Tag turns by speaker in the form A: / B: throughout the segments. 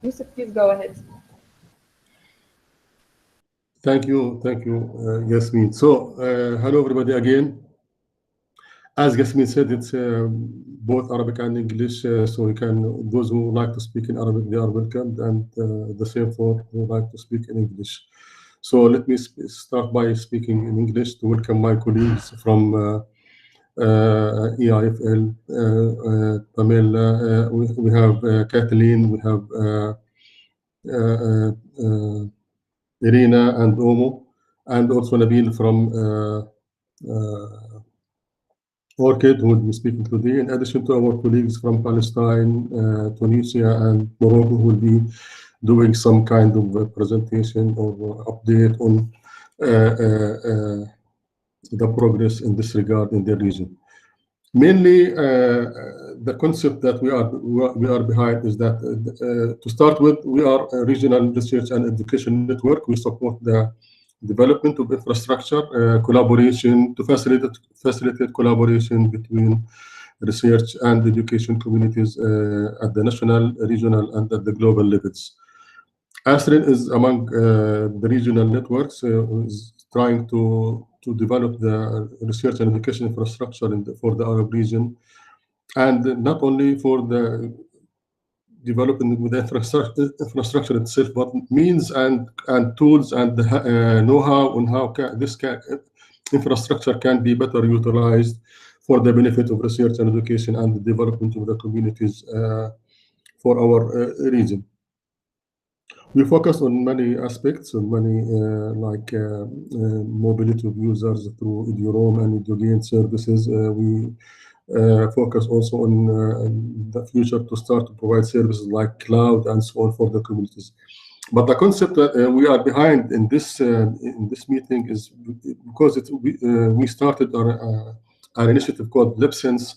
A: Yusuf, please go ahead.
B: Thank you, Yasmin. So, hello everybody again. As Yasmin said, it's both Arabic and English, so we can, those who like to speak in Arabic, they are welcomed, and the same for who like to speak in English. So let me start by speaking in English to welcome my colleagues from EIFL, Pamela, we have Kathleen, we have Irina and Omo, and also Nabil from Orchid, who will be speaking today, in addition to our colleagues from Palestine, Tunisia, and Morocco, who will be doing some kind of presentation or update on the progress in this regard in their region. Mainly, the concept that we are behind is that, to start with, we are a regional research and education network. We support the development of infrastructure, collaboration to facilitate collaboration between research and education communities at the national, regional, and at the global levels. ASREN is among the regional networks, is trying to develop the research and education infrastructure for the Arab region, and not only for the developing with the infrastructure itself, but means and tools and know-how on how this infrastructure can be better utilized for the benefit of research and education and the development of the communities for our region. We focus on many aspects, on many like mobility of users through EduRoam and EduGain services. We focus also on the future to start to provide services like cloud and so on for the communities. But the concept that we are behind in this meeting is because we started our initiative called LIBSENSE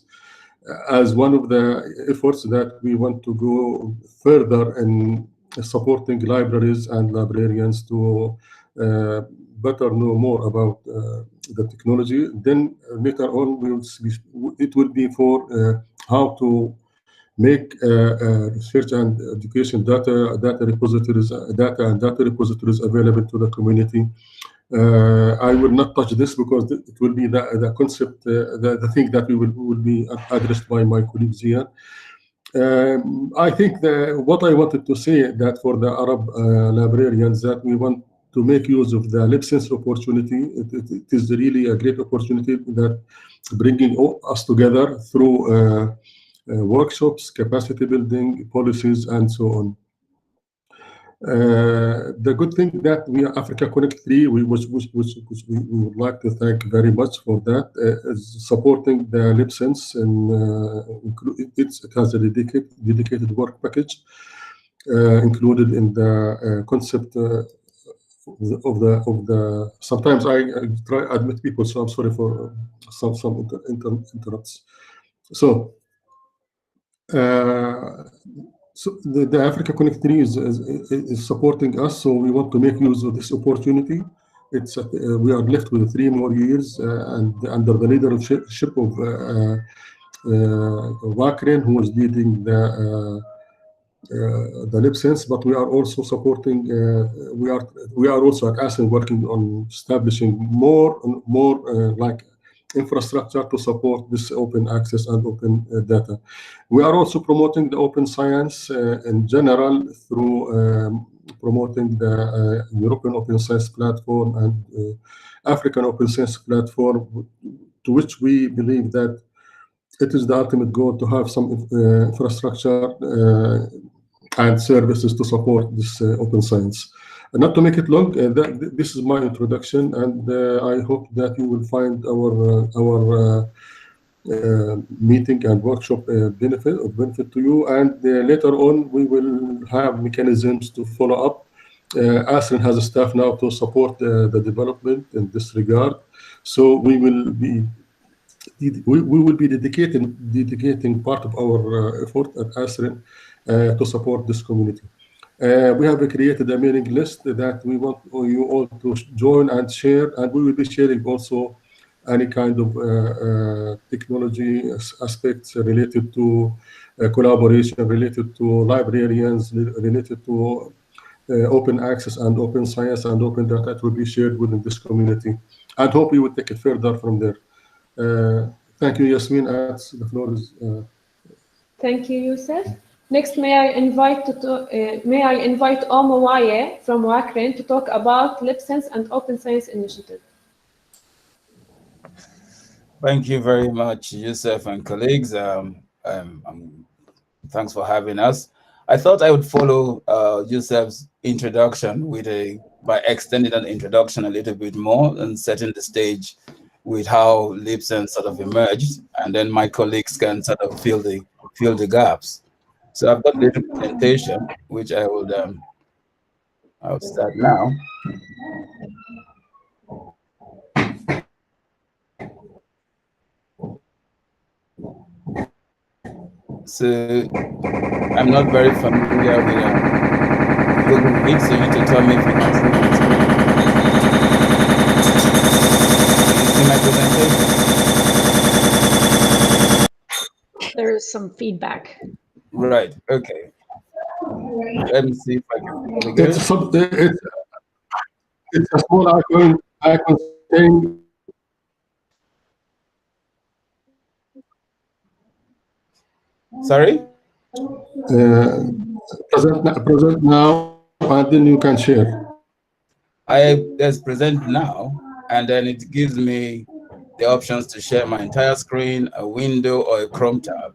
B: as one of the efforts that we want to go further in supporting libraries and librarians to better know more about the technology. Then later on, it will be for how to make research and education data repositories available to the community. I will not touch this because it will be the concept, the thing that will be addressed by my colleagues here. I think what I wanted to say that for the Arab librarians, that we want to make use of the LIBSENSE opportunity. It is really a great opportunity that bringing us together through workshops, capacity building, policies, and so on. The good thing that we are Africa Connect 3, which we would like to thank very much for that, is supporting the LIBSENSE, and it has a dedicated work package included in the concept of the. Sometimes I try to admit people, so I'm sorry for some interrupts. So. So the Africa Connect 3 is supporting us, so we want to make use of this opportunity. It's we are left with 3 more years, and under the leadership of Wakren, who is leading the LIBSENSE, but we are also supporting. We are also at ASREN working on establishing more like infrastructure to support this open access and open data. We are also promoting the open science in general through promoting the European Open Science Platform and African Open Science Platform, to which we believe that it is the ultimate goal to have some infrastructure and services to support this open science. Not to make it long, this is my introduction, and I hope that you will find our meeting and workshop benefit to you. And later on, we will have mechanisms to follow up. ASREN has a staff now to support the development in this regard. So we will be dedicating part of our effort at ASREN to support this community. We have created a mailing list that we want you all to join and share, and we will be sharing also any kind of technology aspects related to collaboration related to librarians, related to open access and open science and open data. It will be shared within this community, and hope we will take it further from there. Thank you, Yasmin. The floor is.
A: Thank you, Youssef. Next, may I invite OAIR from ASREN to talk about LIBSENSE and Open Science Initiative.
C: Thank you very much, Youssef and colleagues. Thanks for having us. I thought I would follow Youssef's introduction by extending that introduction a little bit more and setting the stage with how LIBSENSE sort of emerged, and then my colleagues can sort of fill the gaps. So I've got a little presentation which I'll start now. So I'm not very familiar with Google Meet, so you need to tell me if you can see my screen. Can you see my presentation?
D: There is some feedback.
C: Right, okay. Let me see if I can get it.
B: It's a small icon saying.
C: Sorry?
B: Present now, and then you can share.
C: There's present now, and then it gives me the options to share my entire screen, a window, or a Chrome tab.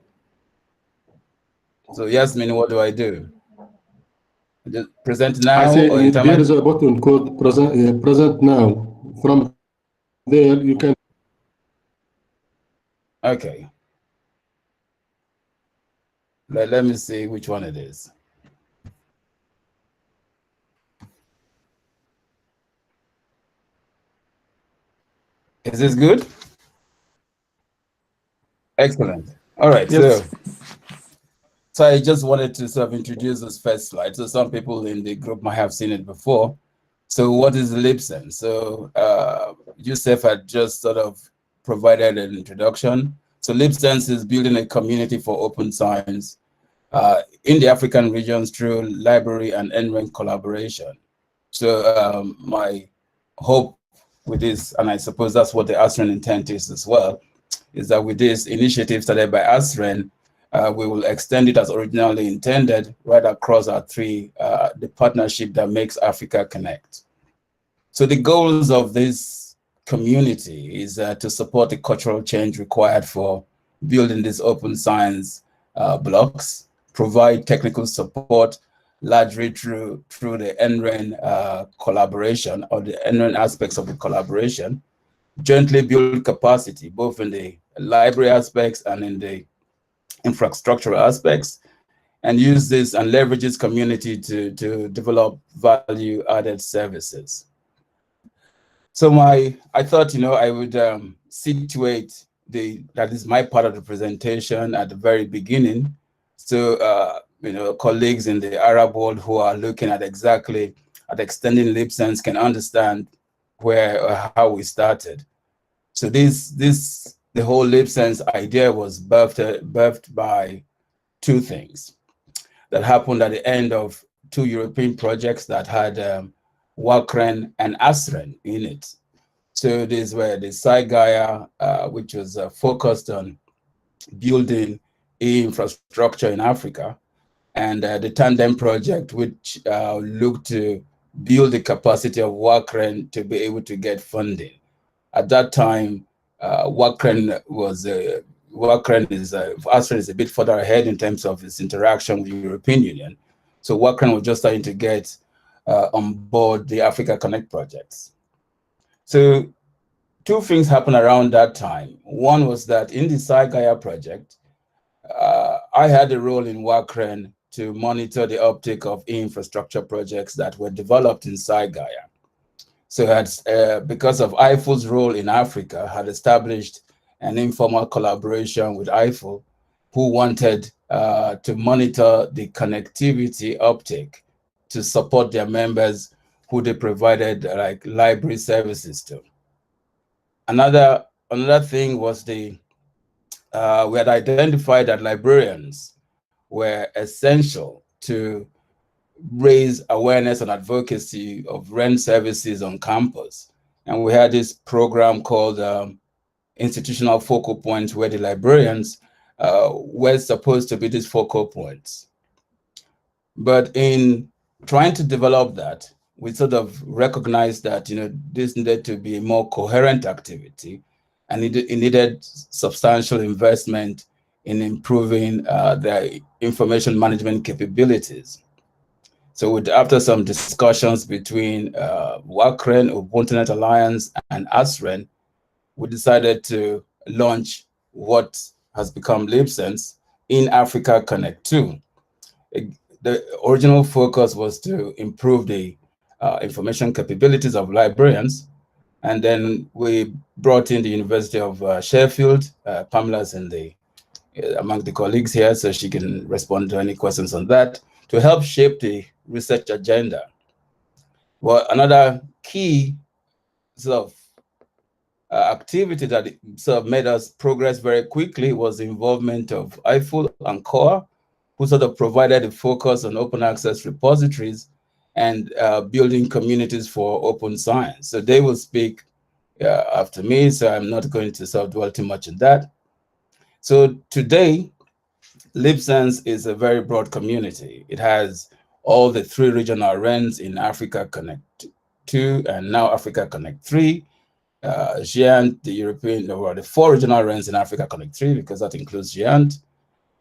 C: So Yasmin, what do I do? Just present now?
B: I say there is a button called present now. From there, you can.
C: Okay. Let me see which one it is. Is this good? Excellent. All right. Yes. So I just wanted to sort of introduce this first slide. So some people in the group might have seen it before. So what is LIBSENSE? So Youssef had just sort of provided an introduction. So LIBSENSE is building a community for open science in the African regions through library and NREN collaboration. So my hope with this, and I suppose that's what the ASREN intent is as well, is that with this initiative started by ASREN, we will extend it as originally intended right across our the partnership that makes Africa connect. So the goals of this community is to support the cultural change required for building these open science blocks, provide technical support largely through the NREN collaboration, or the NREN aspects of the collaboration, jointly build capacity both in the library aspects and in the infrastructural aspects, and use this and leverage this community to develop value-added services. So I thought, I would situate that is my part of the presentation at the very beginning. So, colleagues in the Arab world who are looking at extending LIBSENSE can understand how we started. So the whole LIBSENSE idea was birthed by two things that happened at the end of two European projects that had WACREN and ASREN in it. So these were the SciGaia, which was focused on building infrastructure in Africa, and the Tandem project, which looked to build the capacity of WACREN to be able to get funding. At that time, ASREN is a bit further ahead in terms of its interaction with the European Union. So WACREN was just starting to get on board the Africa Connect projects. So two things happened around that time. One was that in the SciGaia project, I had a role in WACREN to monitor the uptake of infrastructure projects that were developed in SciGaia. So because of IFU's role in Africa, had established an informal collaboration with IFU, who wanted to monitor the connectivity uptake to support their members who they provided like library services to. Another thing was we had identified that librarians were essential to raise awareness and advocacy of REN services on campus. And we had this program called Institutional Focal Points, where the librarians were supposed to be these focal points. But in trying to develop that, we sort of recognized that this needed to be a more coherent activity, and it needed substantial investment in improving their information management capabilities. So after some discussions between WACREN, Ubuntu Alliance, and ASREN, we decided to launch what has become LIBSENSE in Africa Connect 2. The original focus was to improve the information capabilities of librarians. And then we brought in the University of Sheffield. Pamela's among the colleagues here, so she can respond to any questions on that, to help shape the research agenda. Well, another key sort of activity that sort of made us progress very quickly was the involvement of IFUL and COAR, who sort of provided a focus on open access repositories and building communities for open science. So they will speak after me, so I'm not going to sort of dwell too much on that. So today, LIBSENSE is a very broad community. It has all the 3 regional RENs in Africa Connect 2 and now Africa Connect 3. GIANT, the European, or the 4 regional RENs in Africa Connect 3, because that includes GIANT.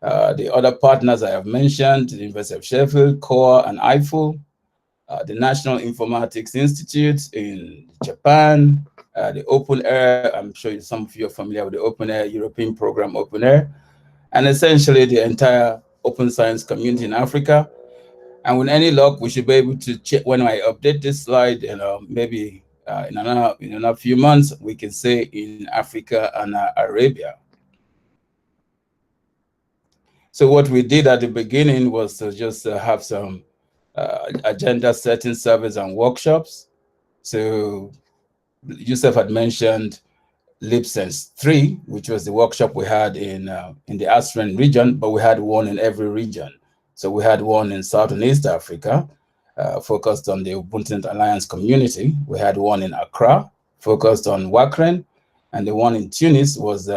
C: The other partners I have mentioned, the University of Sheffield, COAR, and IFUL, the National Informatics Institute in Japan, the OpenAIR, I'm sure some of you are familiar with the OpenAIR European program, OpenAIR, and essentially the entire open science community in Africa. And with any luck, we should be able to check when I update this slide, maybe in another few months, we can say in Africa and Arabia. So what we did at the beginning was to just have some agenda setting surveys and workshops. So Yusuf had mentioned LIBSENSE 3, which was the workshop we had in the ASREN region, but we had one in every region. So we had one in South and East Africa, focused on the Ubuntu Alliance community. We had one in Accra, focused on WACREN, and the one in Tunis was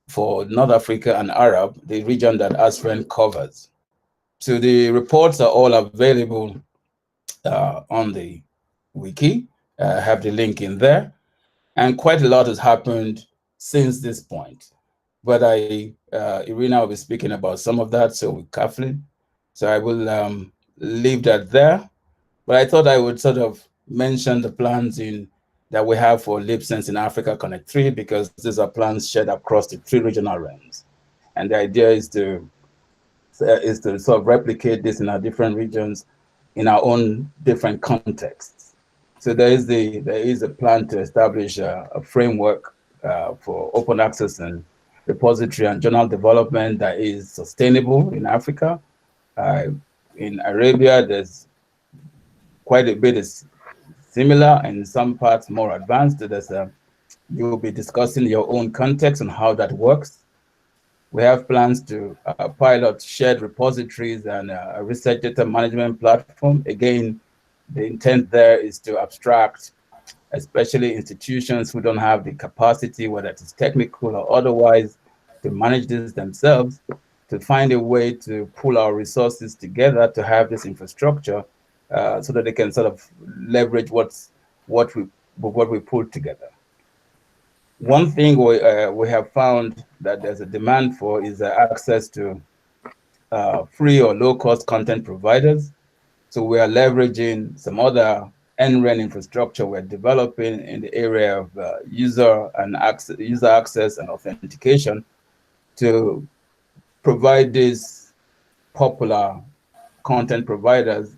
C: for North Africa and Arab, the region that ASREN covers. So the reports are all available on the wiki. I have the link in there. And quite a lot has happened since this point. But Irina will be speaking about some of that, so with Kathleen. So I will leave that there. But I thought I would sort of mention the plans that we have for LIBSENSE in Africa Connect 3, because these are plans shared across the 3 regional RENs. And the idea is to sort of replicate this in our different regions in our own different contexts. So there is a plan to establish a framework for open access and repository and journal development that is sustainable in Africa. In Arabia, there's quite a bit is similar, and in some parts more advanced. You'll be discussing your own context and how that works. We have plans to pilot shared repositories and a research data management platform. Again, the intent there is to abstract, especially institutions who don't have the capacity, whether it is technical or otherwise, to manage this themselves, to find a way to pull our resources together to have this infrastructure so that they can sort of leverage what we pulled together. One thing we have found that there's a demand for is access to free or low-cost content providers. So we are leveraging some other NREN infrastructure we're developing in the area of user access and authentication to provide these popular content providers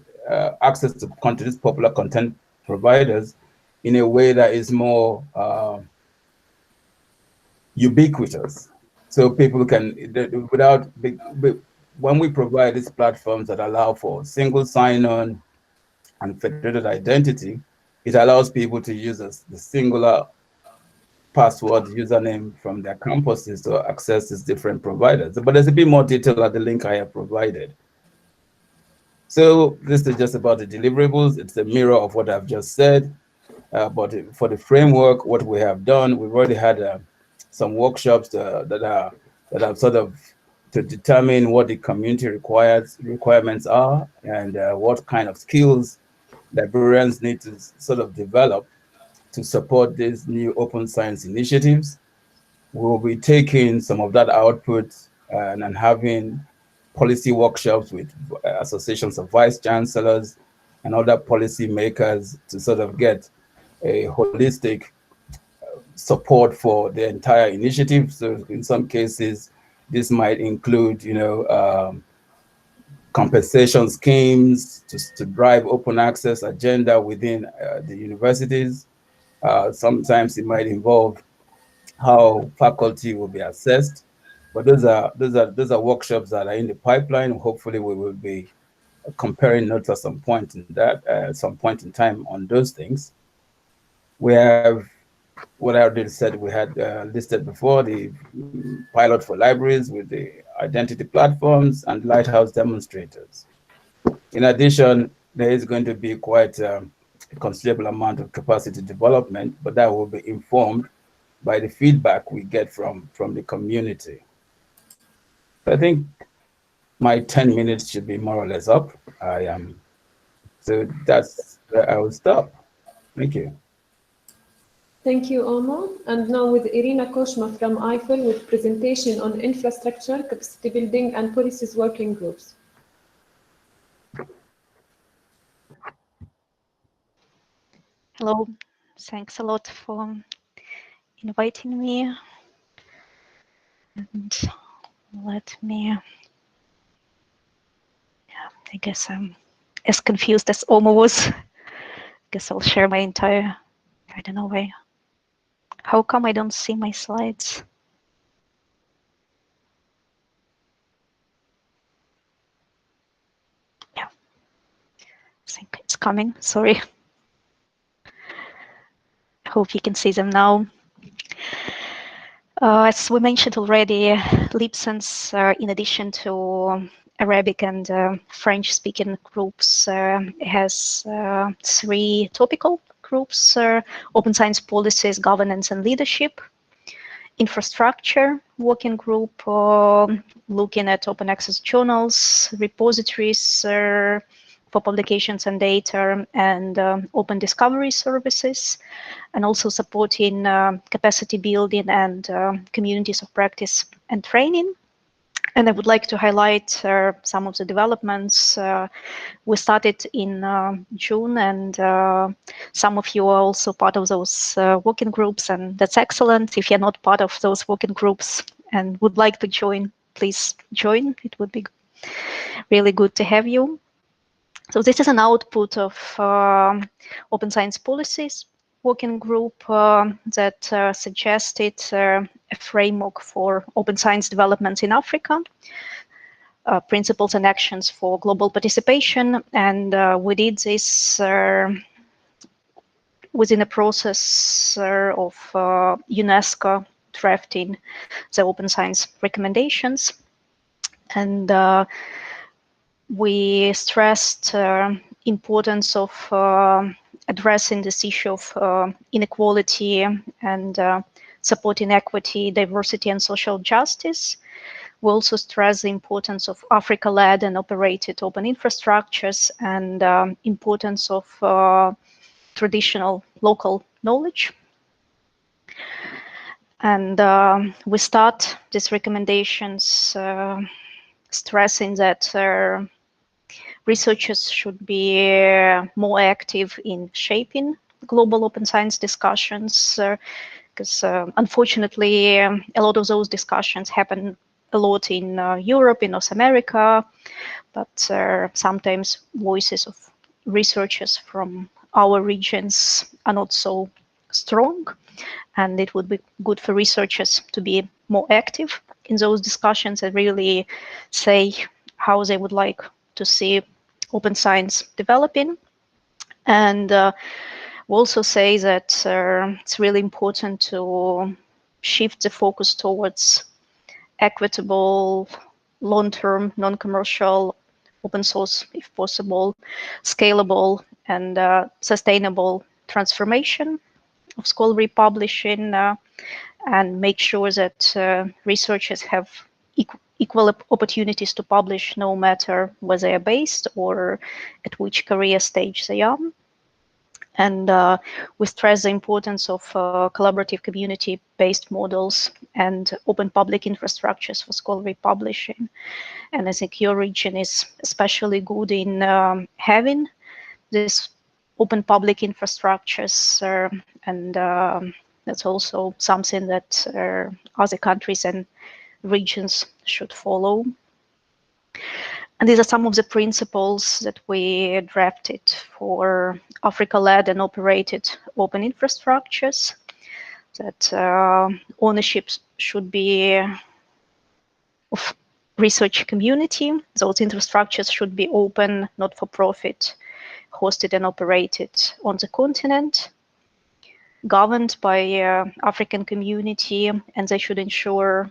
C: access to these popular content providers in a way that is more ubiquitous, so people can, when we provide these platforms that allow for single sign-on and federated identity, it allows people to use the singular password, username from their campuses to access these different providers. But there's a bit more detail at the link I have provided. So this is just about the deliverables. It's a mirror of what I've just said. But for the framework, what we have done, we've already had some workshops that are sort of to determine what the community requirements are and what kind of skills librarians need to sort of develop to support these new open science initiatives. We will be taking some of that output and having policy workshops with associations of vice chancellors and other policy makers to sort of get a holistic support for the entire initiative. So in some cases, this might include, compensation schemes to drive open access agenda within the universities. Sometimes it might involve how faculty will be assessed, but those are workshops that are in the pipeline. Hopefully, we will be comparing notes at some point in time on those things. We have what I already said. We had listed before the pilot for libraries with the identity platforms and lighthouse demonstrators. In addition, there is going to be quite a considerable amount of capacity development, but that will be informed by the feedback we get from the community. I think my 10 minutes should be more or less up. So that's where I will stop. Thank you.
A: Thank you, Omar. And now with Irina Koshma from IFL with presentation on infrastructure, capacity building, and policies working groups.
D: Hello, thanks a lot for inviting me. And let me, I guess I'm as confused as Omar was. I guess I'll share my entire, I don't know why. How come I don't see my slides? Yeah, I think it's coming, sorry. I hope you can see them now. As we mentioned already, LIBSENSE, in addition to Arabic and French-speaking groups, has 3 topical groups: open science policies, governance and leadership; infrastructure working group, looking at open access journals, repositories for publications and data, and open discovery services, and also supporting capacity building and communities of practice and training. And I would like to highlight some of the developments. We started in June, and some of you are also part of those working groups, and that's excellent. If you're not part of those working groups and would like to join, please join. It would be really good to have you. So this is an output of Open Science Policies working group that suggested a framework for open science development in Africa, principles and actions for global participation. And we did this within a process of UNESCO drafting the open science recommendations. And we stressed importance of addressing this issue of inequality and supporting equity, diversity, and social justice. We also stress the importance of Africa-led and operated open infrastructures and importance of traditional local knowledge. And we start these recommendations stressing that researchers should be more active in shaping global open science discussions, because unfortunately, a lot of those discussions happen a lot in Europe, in North America, but sometimes voices of researchers from our regions are not so strong, and it would be good for researchers to be more active in those discussions and really say how they would like to see open science developing. And We also say that it's really important to shift the focus towards equitable, long-term, non-commercial, open source, if possible, scalable and sustainable transformation of scholarly publishing, and make sure that researchers have equal opportunities to publish, no matter where they are based or at which career stage they are. And we stress the importance of collaborative community-based models and open public infrastructures for scholarly publishing. And I think your region is especially good in having this open public infrastructures, and that's also something that other countries and regions should follow. And these are some of the principles that we drafted for Africa-led and operated open infrastructures, that ownership should be of research community. Those infrastructures should be open, not for profit, hosted and operated on the continent, governed by African community, and they should ensure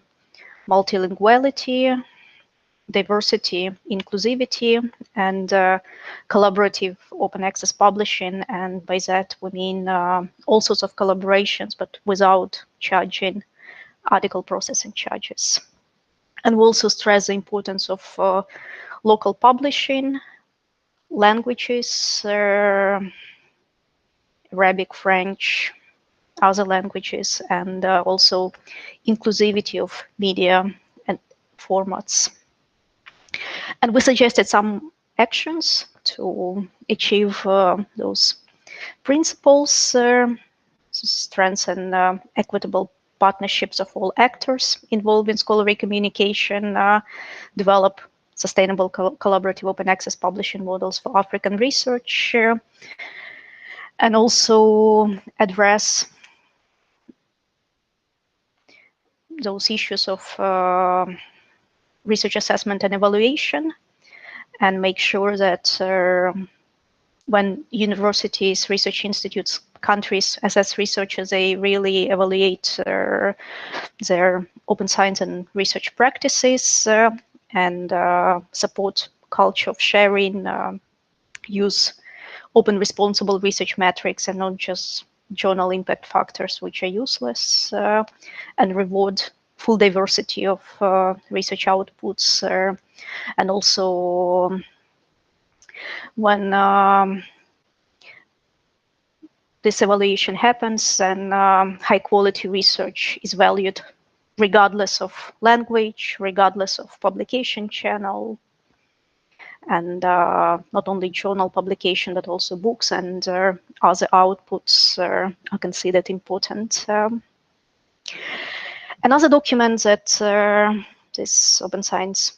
D: multilinguality, diversity, inclusivity, and collaborative open access publishing. And by that we mean all sorts of collaborations, but without charging article processing charges. And we also stress the importance of local publishing, languages, Arabic, French, other languages, and also inclusivity of media and formats. And we suggested some actions to achieve those principles, strengthen equitable partnerships of all actors involved in scholarly communication, develop sustainable collaborative open access publishing models for African research, and also address those issues of research assessment and evaluation, and make sure that when universities, research institutes, countries assess researchers, they really evaluate their open science and research practices, and support culture of sharing, use open responsible research metrics and not just journal impact factors which are useless, and reward full diversity of research outputs, and also when this evaluation happens, and high quality research is valued regardless of language, regardless of publication channel, and not only journal publication, but also books and other outputs are considered important. Another document that this open science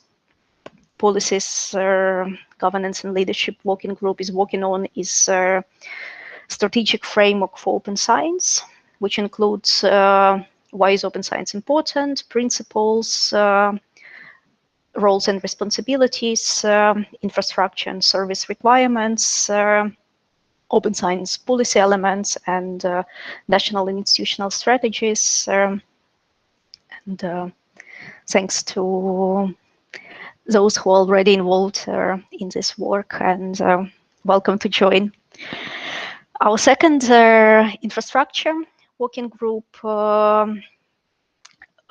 D: policies governance and leadership working group is working on is strategic framework for open science, which includes why is open science important, principles, roles and responsibilities, infrastructure and service requirements, open science policy elements, and national and institutional strategies. And thanks to those who are already involved in this work, and welcome to join. Our second infrastructure working group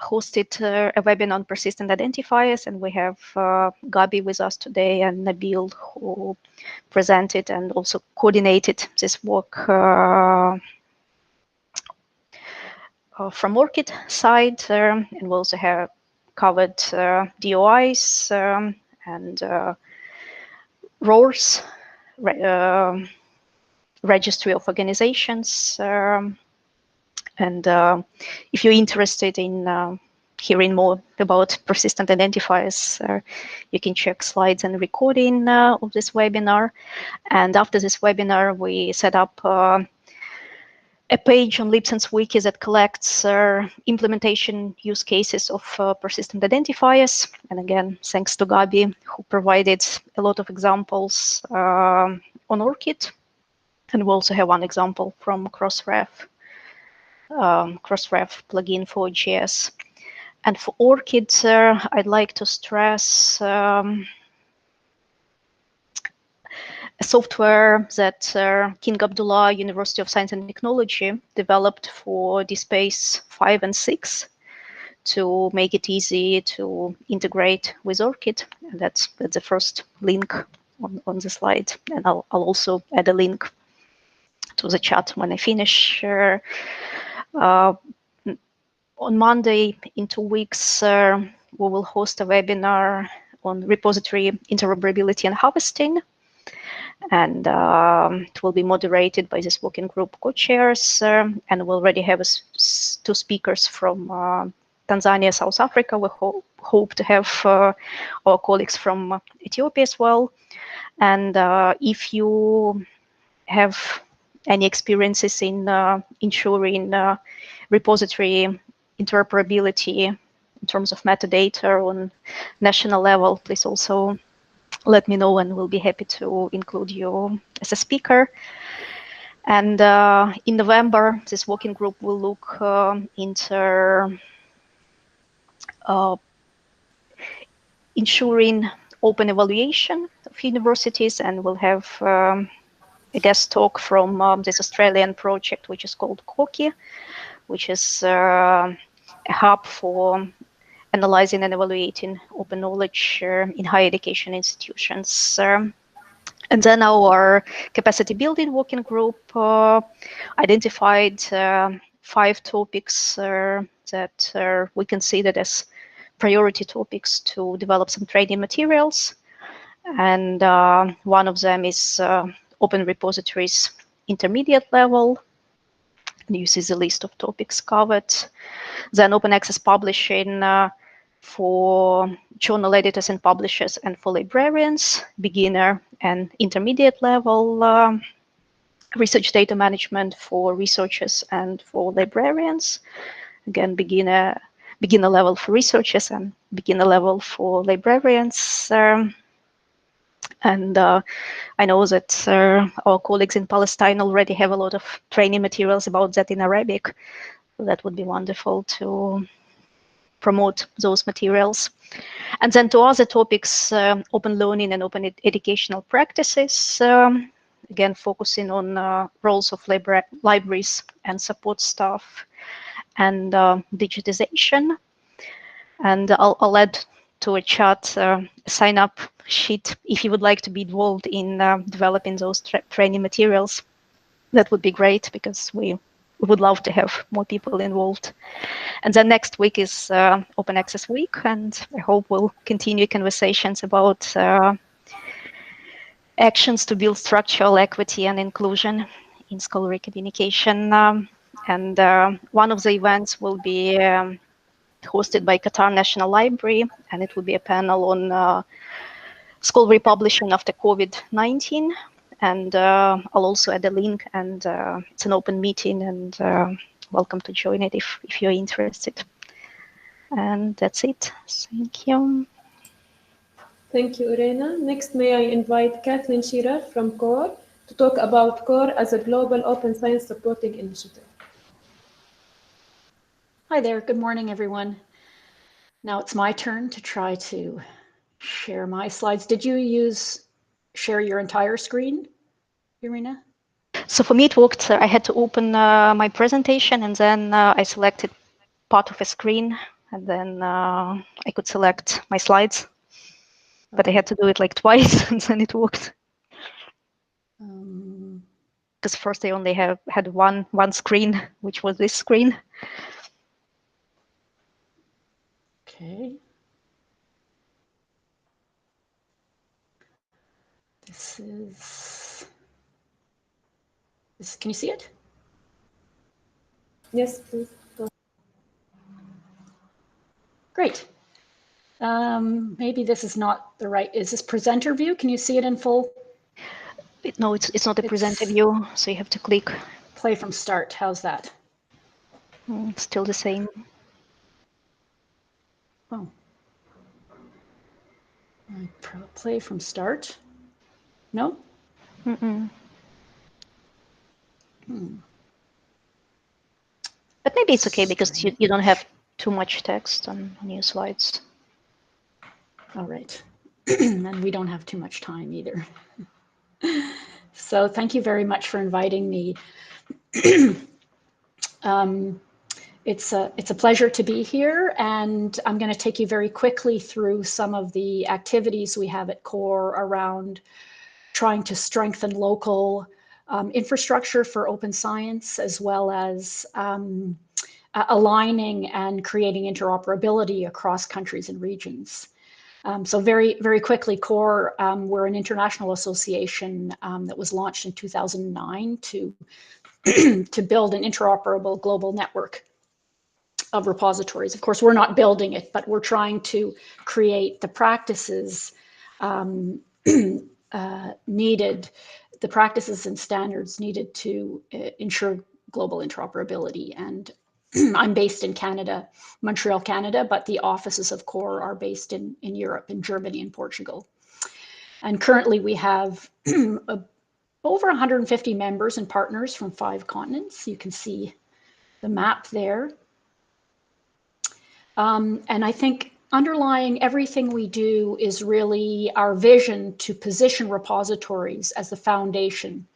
D: hosted a webinar on persistent identifiers, and we have Gabi with us today and Nabil, who presented and also coordinated this work from ORCID side, and we also have covered DOIs and RORs, registry of organizations. And if you're interested in hearing more about persistent identifiers, you can check slides and recording of this webinar. And after this webinar, we set up a page on LIBSENSE Wiki that collects implementation use cases of persistent identifiers. And again, thanks to Gabi, who provided a lot of examples on ORCID. And we also have one example from Crossref plugin for JS. And for ORCID, I'd like to stress a software that King Abdullah University of Science and Technology developed for DSpace 5 and 6 to make it easy to integrate with ORCID. And that's the first link on the slide. And I'll also add a link to the chat when I finish. On Monday, in 2 weeks, we will host a webinar on repository interoperability and harvesting. And it will be moderated by this working group co-chairs. And we already have 2 speakers from Tanzania, South Africa. We hope to have our colleagues from Ethiopia as well. And if you have any experiences in ensuring repository interoperability in terms of metadata on national level, please also let me know, and we'll be happy to include you as a speaker. And in November, this working group will look into ensuring open evaluation of universities, and we'll have a guest talk from this Australian project, which is called COCI, which is a hub for analyzing and evaluating open knowledge in higher education institutions. And then our capacity building working group identified 5 topics that we considered as priority topics to develop some training materials. And one of them is open repositories intermediate level. And you see the list of topics covered. Then open access publishing for journal editors and publishers and for librarians, beginner and intermediate level. Research data management for researchers and for librarians. Again, beginner level for researchers and beginner level for librarians. And I know that our colleagues in Palestine already have a lot of training materials about that in Arabic. So that would be wonderful to promote those materials. And then 2 other topics, open learning and open educational practices. Again, focusing on roles of libraries and support staff and digitization. And I'll add to a chat a sign-up sheet if you would like to be involved in developing those training materials. That would be great, because we would love to have more people involved. And then next week is Open Access Week, and I hope we'll continue conversations about actions to build structural equity and inclusion in scholarly communication. And one of the events will be hosted by Qatar National Library, and it will be a panel on scholarly publishing after COVID-19. And I'll also add a link, and it's an open meeting, and welcome to join it if you're interested. And that's it. Thank you.
A: Thank you, Irena. Next, may I invite Kathleen Shearer from CORE to talk about CORE as a global open science supporting initiative.
E: Hi there. Good morning, everyone. Now it's my turn to try to share my slides. Did you share your entire screen, Irina?
D: So for me, it worked. I had to open my presentation, and then I selected part of a screen, and then I could select my slides. But I had to do it like twice, and then it worked. Because first I only had one screen, which was this screen.
E: Okay. Can you see it?
A: Yes, please. Go.
E: Great. Maybe this is not the right, is this presenter view? Can you see it in full?
D: No, it's not a presenter view, so you have to click.
E: Play from start, how's that?
D: Still the same.
E: Oh. Play from start? No?
D: But maybe it's okay because you don't have too much text on your slides.
E: All right. And we don't have too much time either. So thank you very much for inviting me. It's a pleasure to be here, and I'm going to take you very quickly through some of the activities we have at CORE around trying to strengthen local infrastructure for open science, as well as aligning and creating interoperability across countries and regions. So very, very quickly, CORE, we're an international association that was launched in 2009 to build an interoperable global network of repositories. Of course, we're not building it, but we're trying to create the practices needed, the practices and standards needed to ensure global interoperability. And I'm based in Canada, Montreal, Canada, but the offices of CORE are based in Europe, in Germany and Portugal. And currently we have over 150 members and partners from 5 continents. You can see the map there. And I think underlying everything we do is really our vision to position repositories as the foundation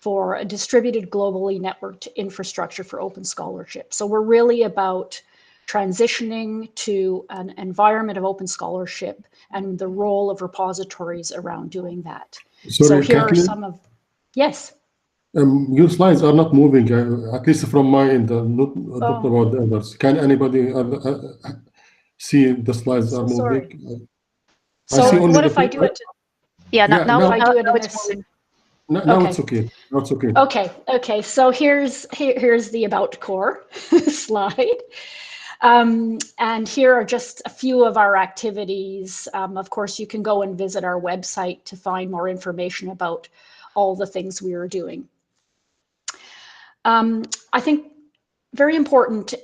E: for a distributed, globally networked infrastructure for open scholarship. So we're really about transitioning to an environment of open scholarship and the role of repositories around doing that.
B: Sorry,
E: so here
B: Kathleen?
E: are some of, yes.
B: Your slides are not moving, at least from my end, not about the others. Can anybody see the slides are moving?
E: Sorry.
B: I see only
E: what
B: the
E: if I do it?
D: Yeah, now
E: I do it in
D: it's
E: this.
D: moving.
B: Now it's okay. Now it's okay.
E: Okay. So here's the About CORE slide. And here are just a few of our activities. Of course, you can go and visit our website to find more information about all the things we are doing. I think very important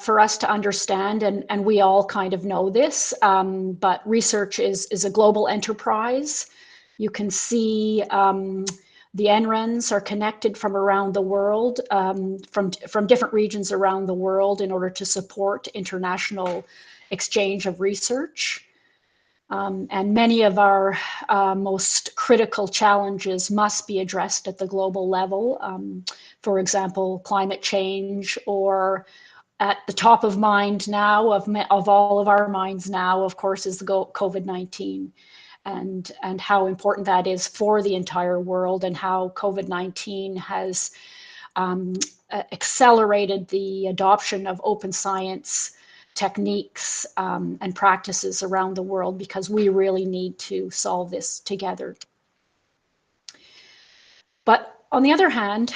E: for us to understand, and we all kind of know this, but research is a global enterprise. You can see the NRENs are connected from around the world, from different regions around the world in order to support international exchange of research. And many of our most critical challenges must be addressed at the global level. For example, climate change, or at the top of mind now, of all of our minds now, of course, is the COVID-19. And how important that is for the entire world, and how COVID-19 has accelerated the adoption of open science techniques and practices around the world, because we really need to solve this together. But on the other hand,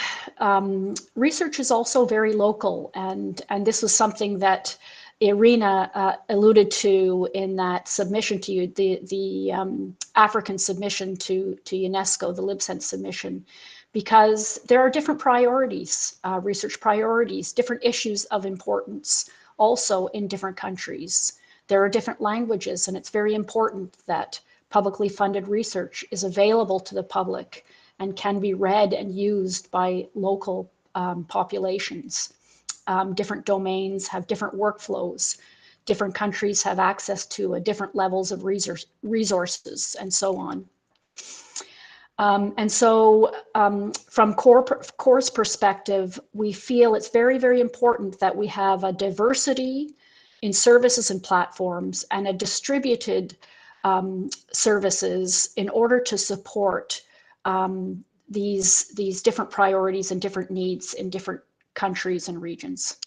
E: research is also very local, and this was something that Irina alluded to in that submission to you, the African submission to UNESCO, the LIBSENSE submission, because there are different priorities, research priorities, different issues of importance also in different countries. There are different languages, and it's very important that publicly funded research is available to the public and can be read and used by local populations. Different domains have different workflows. Different countries have access to different levels of resources, and so on. And so from CORE's perspective, we feel it's very, very important that we have a diversity in services and platforms, and a distributed services in order to support these different priorities and different needs in different countries and regions.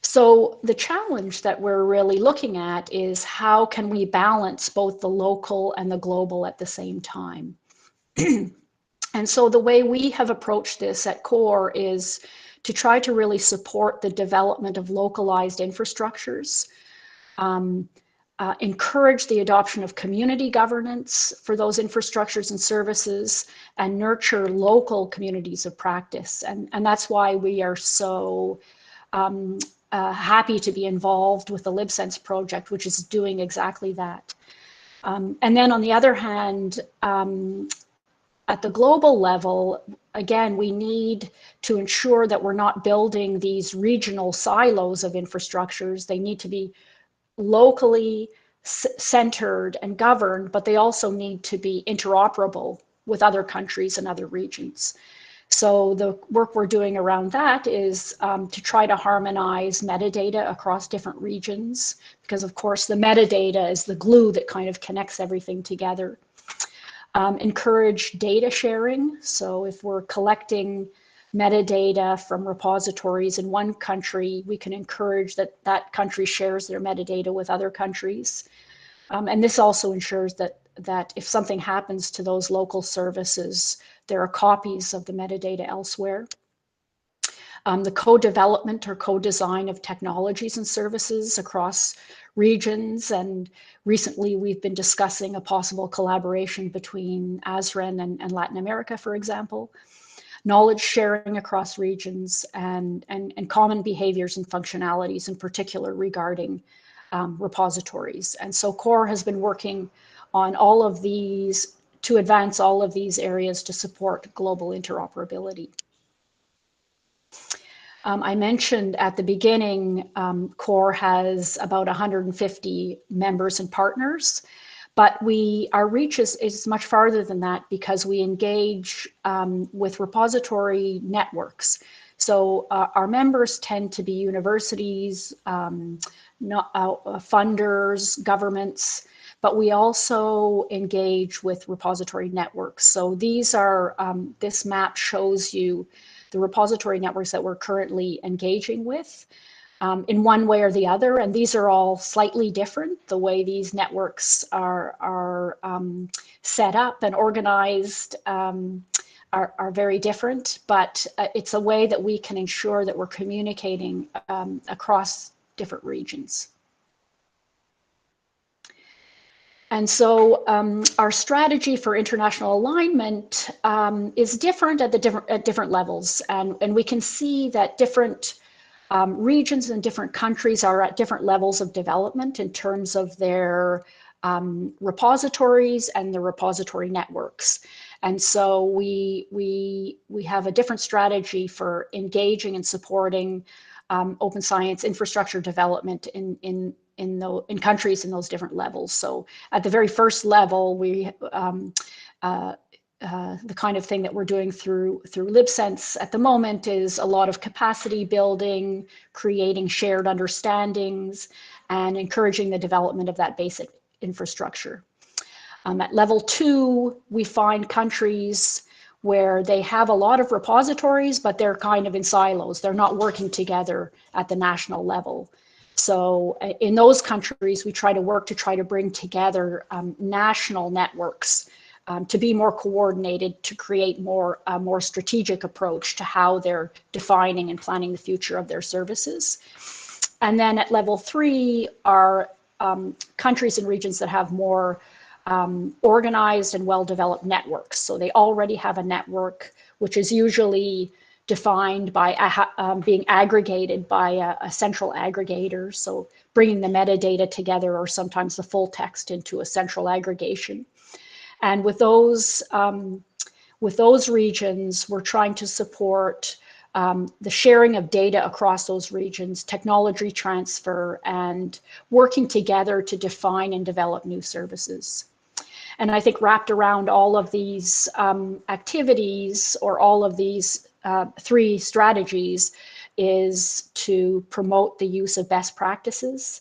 E: So the challenge that we're really looking at is how can we balance both the local and the global at the same time? And so the way we have approached this at CORE is to try to really support the development of localized infrastructures, encourage the adoption of community governance for those infrastructures and services, and nurture local communities of practice. And that's why we are so happy to be involved with the LIBSENSE project, which is doing exactly that. And then on the other hand, At the global level, again, we need to ensure that we're not building these regional silos of infrastructures. They need to be locally centered and governed, but they also need to be interoperable with other countries and other regions. So the work we're doing around that is to try to harmonize metadata across different regions, because of course the metadata is the glue that kind of connects everything together. Encourage data sharing. So if we're collecting metadata from repositories in one country, we can encourage that that country shares their metadata with other countries. And this also ensures that if something happens to those local services, there are copies of the metadata elsewhere. The co-development or co-design of technologies and services across regions, and recently we've been discussing a possible collaboration between ASREN and Latin America, for example. Knowledge sharing across regions and common behaviors and functionalities, in particular regarding repositories. And so CORE has been working on all of these to advance all of these areas to support global interoperability. I mentioned at the beginning, CORE has about 150 members and partners, but our reach is much farther than that because we engage with repository networks. So our members tend to be universities, funders, governments, but we also engage with repository networks. So these are, this map shows you the repository networks that we're currently engaging with in one way or the other. And these are all slightly different. The way these networks are set up and organized are very different, but it's a way that we can ensure that we're communicating across different regions. And so our strategy for international alignment is different at different levels, and we can see that different regions and different countries are at different levels of development in terms of their repositories and the repository networks. And so we have a different strategy for engaging and supporting open science infrastructure development in countries in those different levels. So at the very first level, we the kind of thing that we're doing through LIBSENSE at the moment is a lot of capacity building, creating shared understandings, and encouraging the development of that basic infrastructure. At level 2, we find countries where they have a lot of repositories, but they're kind of in silos. They're not working together at the national level. So in those countries, we try to bring together national networks to be more coordinated, to create a more strategic approach to how they're defining and planning the future of their services. And then at level 3 are countries and regions that have more organized and well-developed networks. So they already have a network, which is usually defined by being aggregated by a central aggregator. So bringing the metadata together, or sometimes the full text into a central aggregation. And with those regions, we're trying to support the sharing of data across those regions, technology transfer, and working together to define and develop new services. And I think wrapped around all of these activities, or all of these 3 strategies, is to promote the use of best practices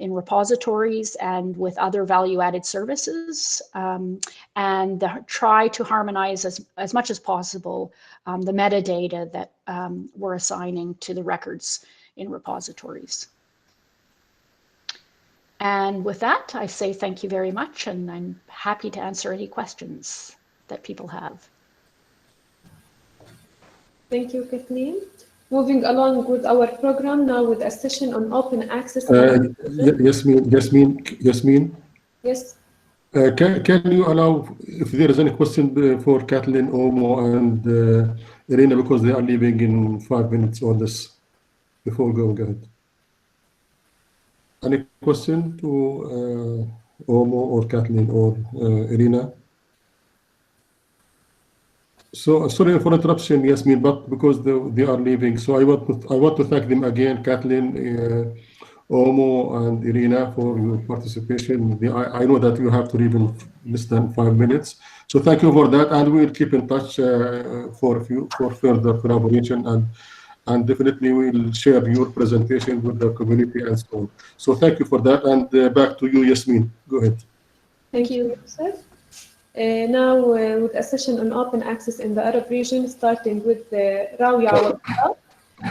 E: in repositories and with other value-added services, and try to harmonize as much as possible the metadata that we're assigning to the records in repositories. And with that, I say thank you very much, and I'm happy to answer any questions that people have.
A: Thank you, Kathleen. Moving along with our program now with a session on open access.
B: Yasmin.
A: Yes.
B: Can you allow, if there is any question for Kathleen, Omo, and Irina, because they are leaving in 5 minutes on this, before going ahead? Any question to Omo or Kathleen or Irina? So sorry for interruption, Yasmin, but because they are leaving, so I want to thank them again, Kathleen, Omo, and Irina, for your participation. I know that you have to leave in less than 5 minutes, so thank you for that, and we'll keep in touch for further collaboration, and definitely we'll share your presentation with the community and so on. So thank you for that, and back to you, Yasmin. Go ahead.
A: Thank you, sir. Now, with a session on open access in the Arab region, starting with Rawia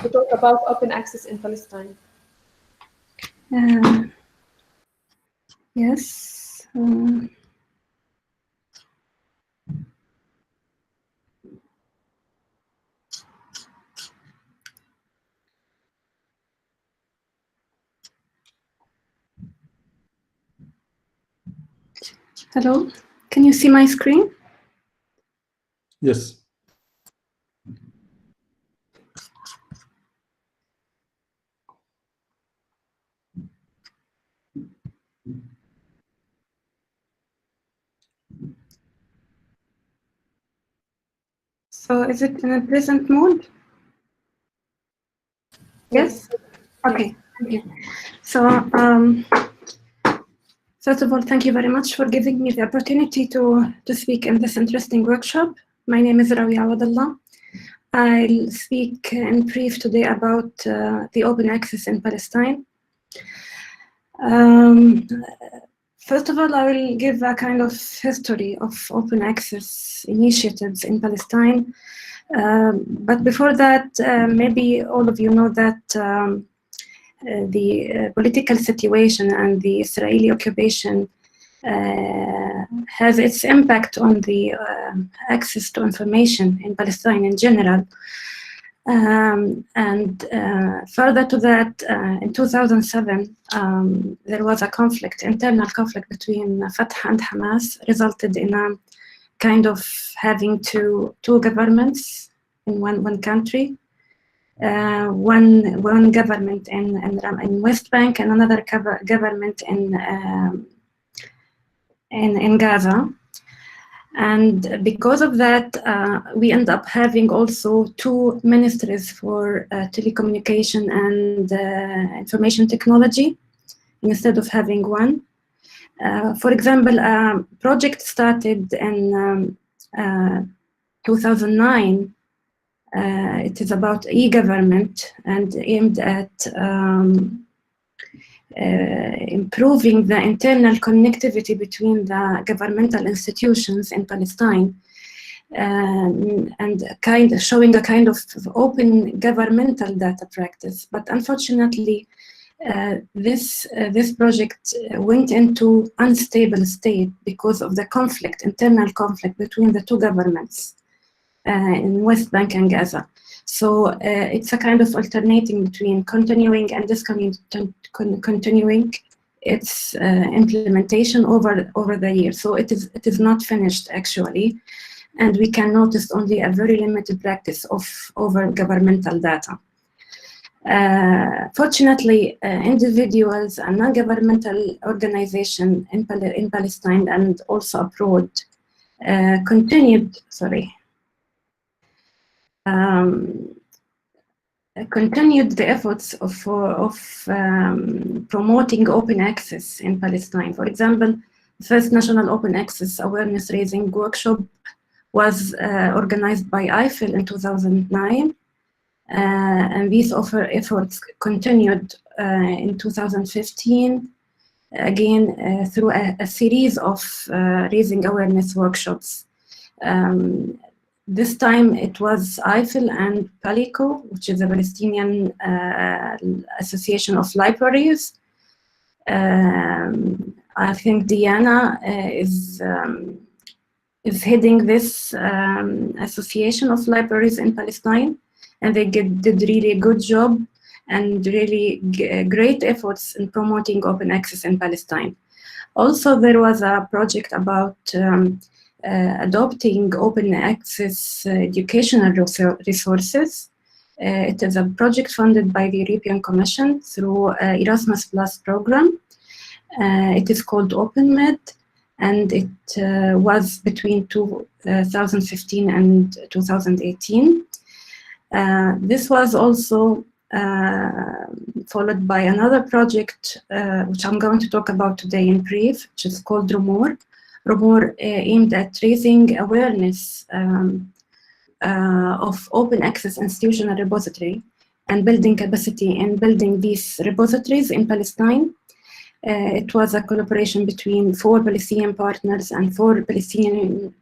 A: to talk about open access in Palestine.
F: Yes. Hello, can you see my screen?
B: Yes.
F: So is it in a present mode? Yes? Okay, thank you. So first of all, thank you very much for giving me the opportunity to speak in this interesting workshop. My name is Rawia Wadallah. I'll speak in brief today about the open access in Palestine. First of all, I will give a kind of history of open access initiatives in Palestine. But before that, maybe all of you know that the political situation and the Israeli occupation has its impact on the access to information in Palestine in general. And further to that, in 2007, there was a conflict, internal conflict between Fatah and Hamas, resulted in a kind of having two governments in one country. One government in West Bank and another government in Gaza. And because of that, we end up having also two ministries for telecommunication and information technology instead of having one. For example, a project started in 2009. It is about e-government and aimed at improving the internal connectivity between the governmental institutions in Palestine, and showing a kind of open governmental data practice. But unfortunately, this project went into unstable state because of the internal conflict between the two governments in West Bank and Gaza. So it's a kind of alternating between continuing and discontinuing its implementation over the years. So it is not finished actually, and we can notice only a very limited practice over governmental data. Fortunately, individuals and non-governmental organizations in Palestine and also abroad continued the efforts of promoting open access in Palestine. For example, the first National Open Access Awareness Raising Workshop was organized by IFIL in 2009, and these efforts continued in 2015, again through a series of raising awareness workshops. This time it was IFIL and PALICO, which is the Palestinian Association of Libraries. I think Diana is heading this Association of Libraries in Palestine, and they did really a good job and really great efforts in promoting open access in Palestine. Also, there was a project about adopting open access educational resources. It is a project funded by the European Commission through Erasmus Plus program. It is called OpenMed, and it was between 2015 and 2018. This was also followed by another project, which I'm going to talk about today in brief, which is called ROMOR. ROMOR aimed at raising awareness of open access institutional repository and building capacity in building these repositories in Palestine. It was a collaboration between 4 Palestinian partners and 4 Palestinian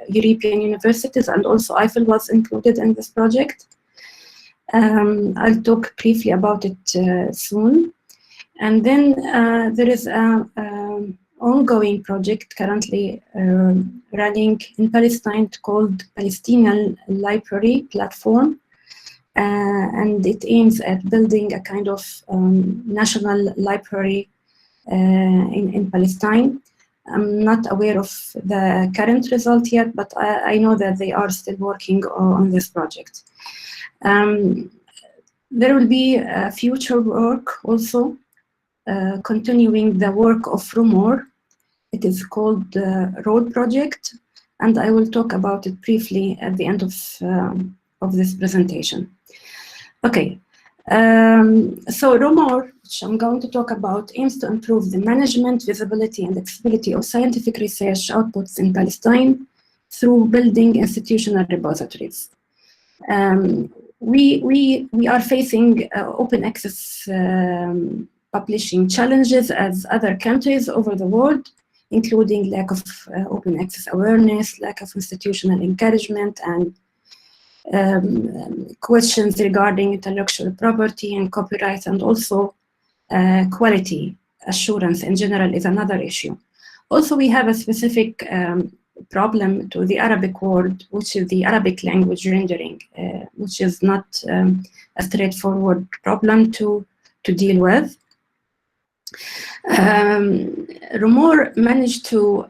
F: European universities, and also IFL was included in this project. I'll talk briefly about it soon. And then there is an ongoing project currently running in Palestine called Palestinian Library Platform. And it aims at building a kind of national library in Palestine. I'm not aware of the current result yet, but I know that they are still working on this project. There will be future work also continuing the work of ROMOR. It is called the Road Project, and I will talk about it briefly at the end of this presentation. Okay, so ROMOR, which I'm going to talk about, aims to improve the management, visibility, and accessibility of scientific research outputs in Palestine through building institutional repositories. We are facing open access publishing challenges as other countries over the world, including lack of open access awareness, lack of institutional encouragement, and questions regarding intellectual property and copyright, and also quality assurance in general is another issue. Also, we have a specific problem to the Arabic world, which is the Arabic language rendering, which is not a straightforward problem to deal with. ROMOR managed to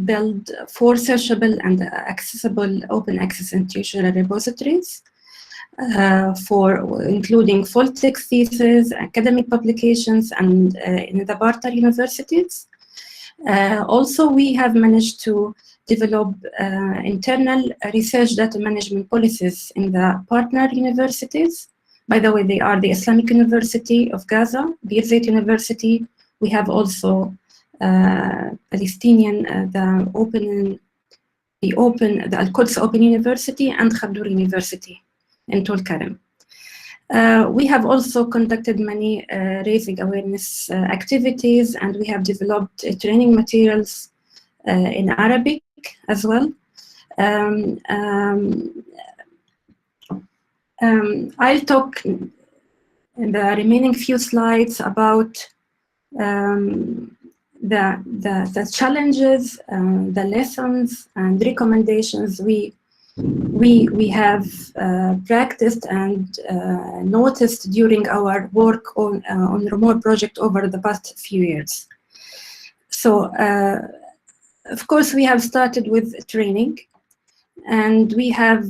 F: build 4 searchable and accessible open access institutional repositories for including full-text theses, academic publications, and in the partner universities. Also, we have managed to develop internal research data management policies in the partner universities. By the way, they are the Islamic University of Gaza, Birzeit University. We have also Palestinian, the Al-Quds Open University, and Khabdour University in Tulkarem. We have also conducted many raising awareness activities, and we have developed training materials in Arabic as well. I'll talk in the remaining few slides about the challenges, the lessons, and recommendations we have practiced and noticed during our work on ROMOR project over the past few years. So, of course, we have started with training, and we have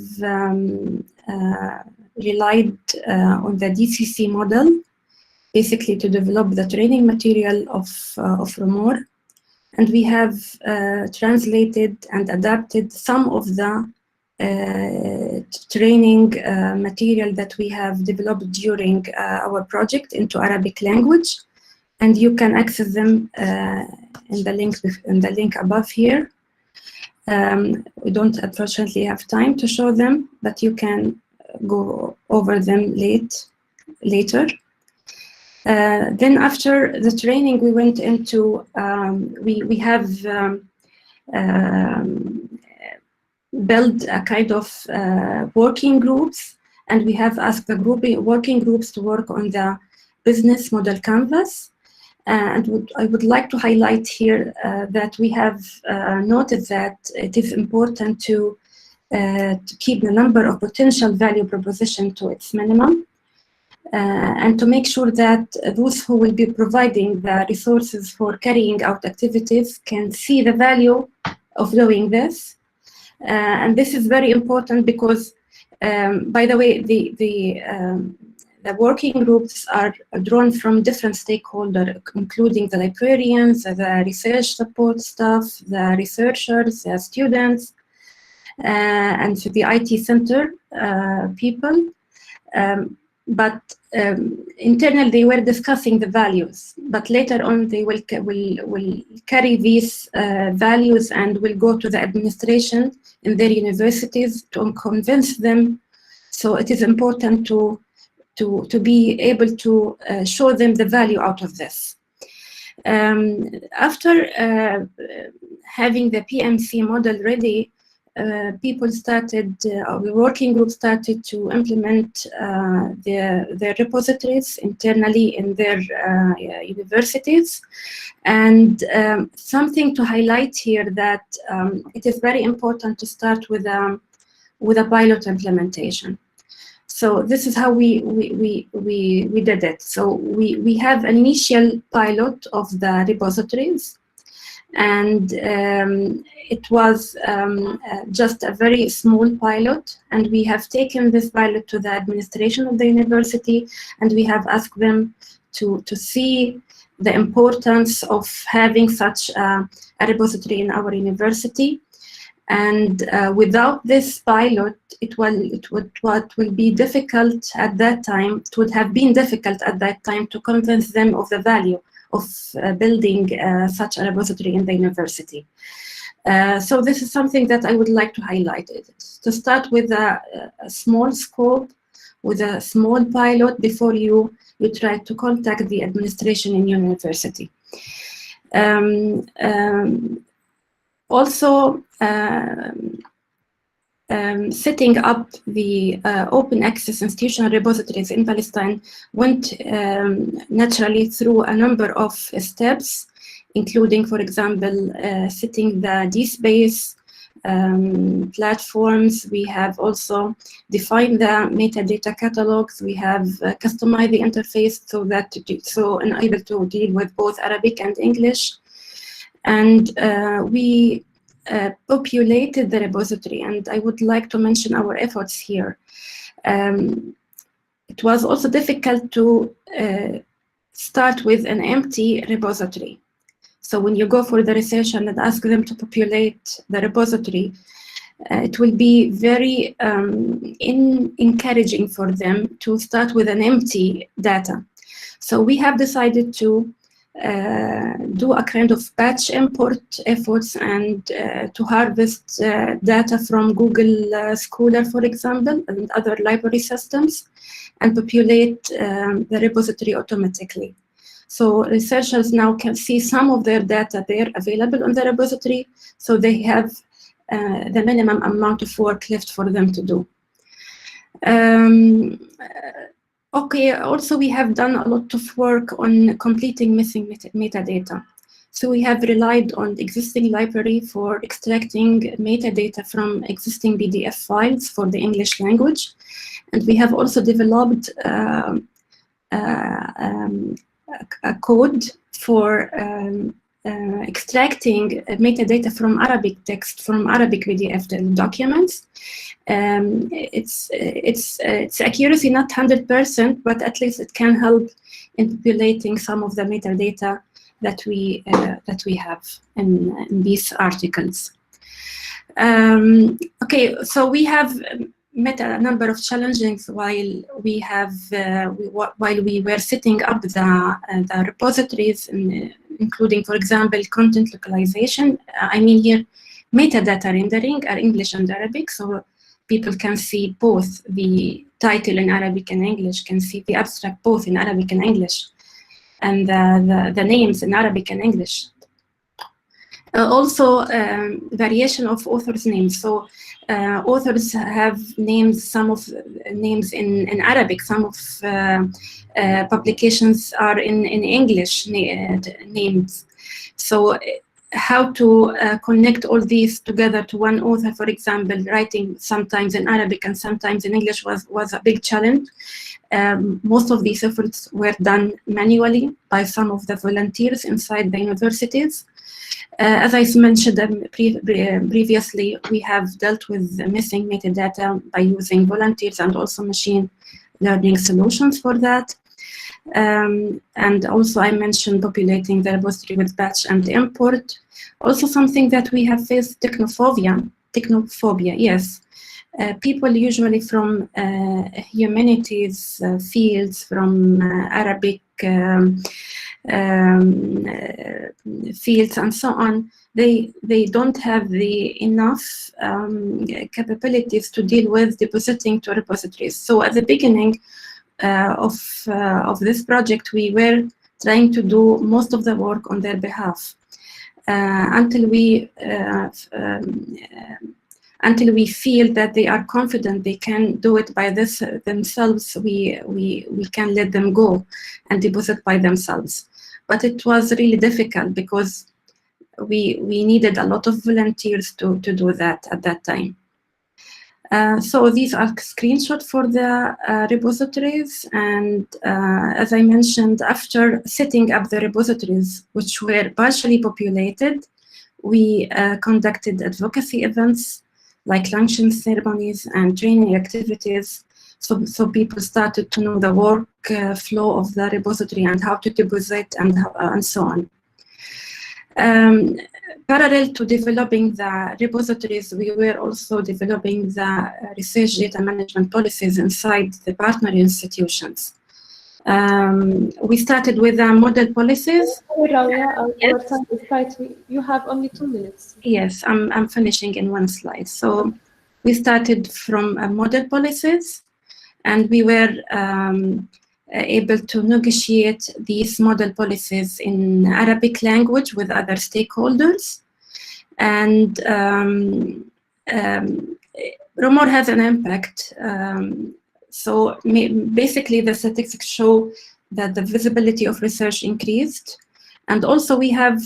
F: relied on the DCC model, basically to develop the training material of ROMOR, and we have translated and adapted some of the training material that we have developed during our project into Arabic language, and you can access them in the link above here. We don't unfortunately have time to show them, but you can go over them later. Then after the training, we went into, we have built a kind of working groups, and we have asked the working groups to work on the business model canvas. And I would like to highlight here that we have noted that it is important to keep the number of potential value proposition to its minimum, and to make sure that those who will be providing the resources for carrying out activities can see the value of doing this. And this is very important because, by the way, the working groups are drawn from different stakeholders, including the librarians, the research support staff, the researchers, the students, and the IT center people. But internally they were discussing the values, but later on they will carry these values and will go to the administration in their universities to convince them. So it is important to be able to show them the value out of this. After having the PMC model ready, people started, the working group started to implement their repositories internally in their universities. And something to highlight here that it is very important to start with a pilot implementation. So this is how we did it. So we have an initial pilot of the repositories, and it was just a very small pilot, and we have taken this pilot to the administration of the university, and we have asked them to see the importance of having such a repository in our university. And without this pilot, it will be difficult at that time. It would have been difficult at that time to convince them of the value of building such a repository in the university. So this is something that I would like to highlight. To start with a small scope, with a small pilot before you try to contact the administration in your university. Also, setting up the open access institutional repositories in Palestine went naturally through a number of steps, including, for example, setting the DSpace platforms. We have also defined the metadata catalogs. We have customized the interface so that able to deal with both Arabic and English. And we populated the repository, and I would like to mention our efforts here. It was also difficult to start with an empty repository. So when you go for the research and ask them to populate the repository, it will be very encouraging for them to start with an empty data. So we have decided to do a kind of batch import efforts and to harvest data from Google Scholar, for example, and other library systems, and populate the repository automatically. So researchers now can see some of their data there available on the repository, so they have the minimum amount of work left for them to do. Okay, also we have done a lot of work on completing missing metadata. So we have relied on the existing library for extracting metadata from existing PDF files for the English language. And we have also developed a code for extracting metadata from Arabic text, from Arabic PDF documents. Its accuracy not 100%, but at least it can help in populating some of the metadata that we have in these articles. Okay, so we have met a number of challenges while we were setting up the repositories, including, for example, content localization. I mean here, metadata rendering are English and Arabic, so people can see both the title in Arabic and English, can see the abstract both in Arabic and English, and the names in Arabic and English. Also, variation of authors' names. So authors have names, some of names in Arabic, some of publications are in English names. So how to connect all these together to one author, for example, writing sometimes in Arabic and sometimes in English was a big challenge. Most of these efforts were done manually by some of the volunteers inside the universities. As I mentioned previously, we have dealt with missing metadata by using volunteers and also machine learning solutions for that. And also I mentioned populating the repository with batch and import. Also something that we have faced, technophobia, yes. People usually from humanities fields, from Arabic fields and so on, they don't have the enough capabilities to deal with depositing to repositories. So at the beginning of this project, we were trying to do most of the work on their behalf until we feel that they are confident they can do it by themselves. We can let them go and deposit by themselves. But it was really difficult because we needed a lot of volunteers to do that at that time. So these are screenshots for the repositories, and as I mentioned, after setting up the repositories, which were partially populated, we conducted advocacy events like luncheon ceremonies and training activities, so people started to know the work flow of the repository and how to deposit and so on. Parallel to developing the repositories, we were also developing the research data management policies inside the partner institutions. We started with the model policies.
A: Your time is tight. You have only 2 minutes.
F: Yes, I'm finishing in one slide. So we started from model policies, and we were able to negotiate these model policies in Arabic language with other stakeholders. And ROMOR has an impact. So basically the statistics show that the visibility of research increased. And also we have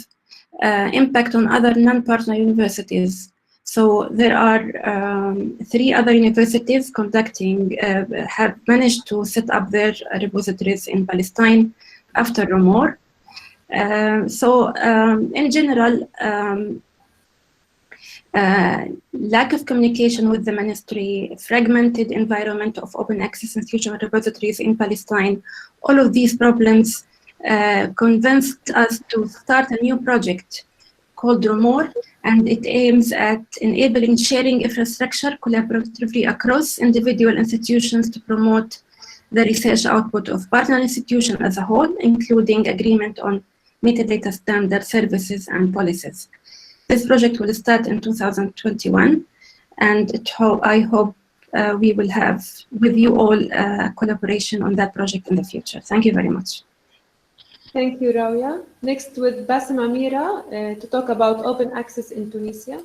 F: impact on other non-partner universities. So there are 3 other universities conducting, have managed to set up their repositories in Palestine after ROMOR. In general, lack of communication with the ministry, fragmented environment of open access institutional repositories in Palestine, all of these problems convinced us to start a new project called ROMOR, and it aims at enabling sharing infrastructure collaboratively across individual institutions to promote the research output of partner institutions as a whole, including agreement on metadata standard services and policies. This project will start in 2021, and I hope we will have with you all collaboration on that project in the future. Thank you very much.
A: Thank you, Rawia. Next with Bassem Amira to talk about open access in Tunisia.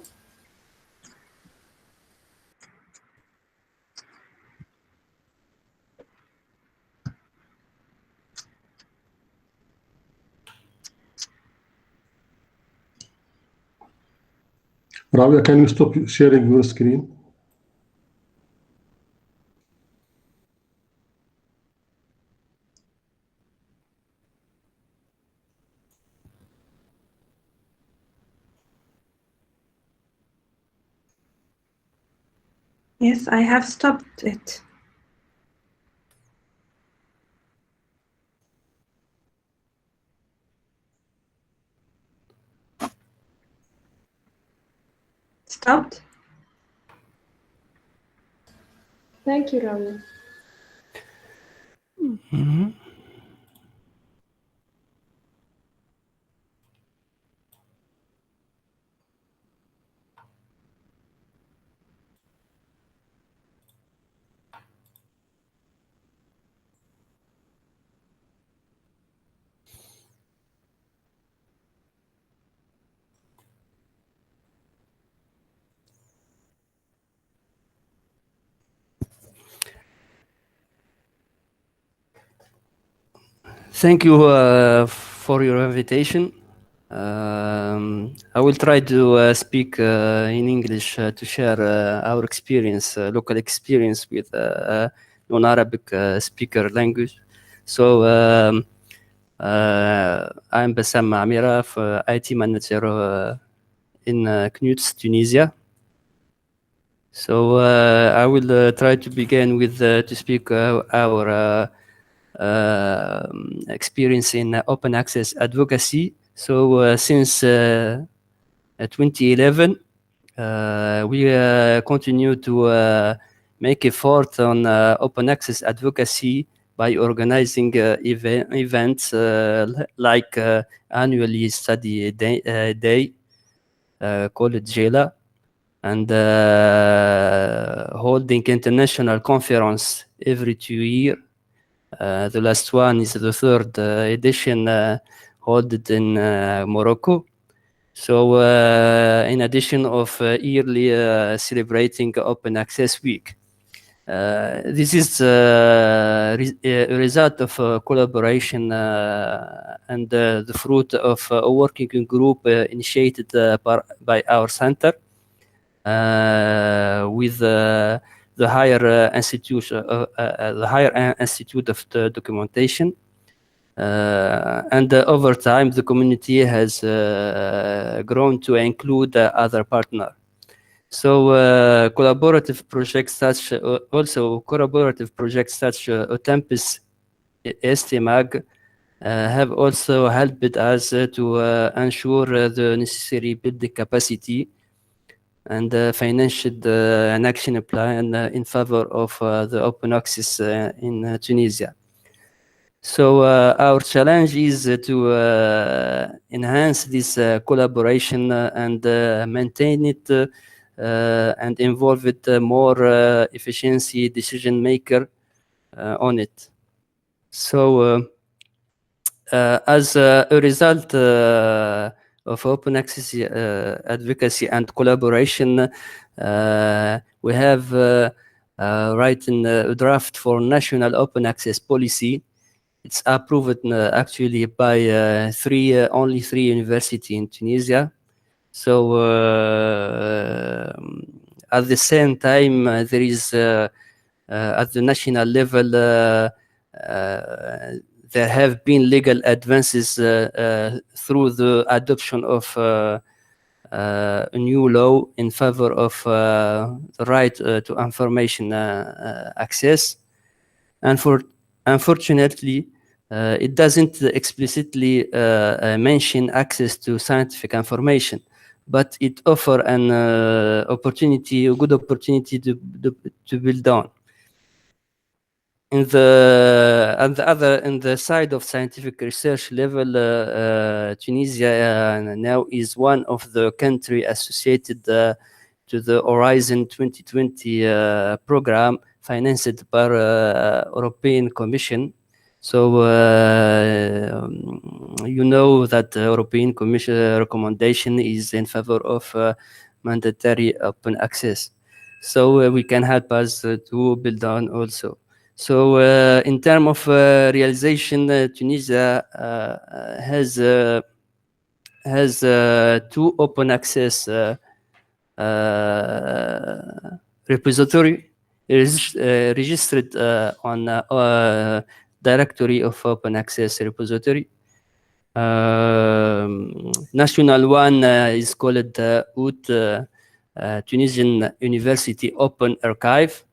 B: Rawia, can you stop sharing your screen?
F: Yes, I have stopped it. Stopped?
A: Thank you, Rawia.
G: Mm-hmm. Thank you for your invitation. I will try to speak in English to share our experience, local experience with non-Arabic speaker language. So I'm Bassem Amira, IT manager in Knuts, Tunisia. So I will try to begin with to speak our experience in open access advocacy. So since 2011, we continue to make effort on open access advocacy by organizing events like annually study day called JELA, and holding international conference every 2 years. The last one is the third edition held in Morocco. So in addition of yearly celebrating Open Access Week. This is a result of collaboration and the fruit of a working group initiated by our center with the higher institution, the higher institute of the documentation. And over time, the community has grown to include other partners. So collaborative projects such Olympus STMAG have also helped us to ensure the necessary building capacity and financed an action plan in favor of the open access in Tunisia. So our challenge is to enhance this collaboration and maintain it and involve it more efficiency decision maker on it. So as a result of open access advocacy and collaboration, we have written a draft for national open access policy. It's approved actually by only three universities in Tunisia. So at the same time, there is at the national level, there have been legal advances through the adoption of a new law in favor of the right to information access. And unfortunately, it doesn't explicitly mention access to scientific information, but it offers an opportunity, a good opportunity to build on. In the side of scientific research level, Tunisia now is one of the countries associated to the Horizon 2020 program financed by European Commission. So you know that the European Commission recommendation is in favor of mandatory open access. So we can help us to build on also. So in terms of realization, Tunisia has two open access repository registered on directory of open access repository. National one is called UT, Tunisian University Open Archive.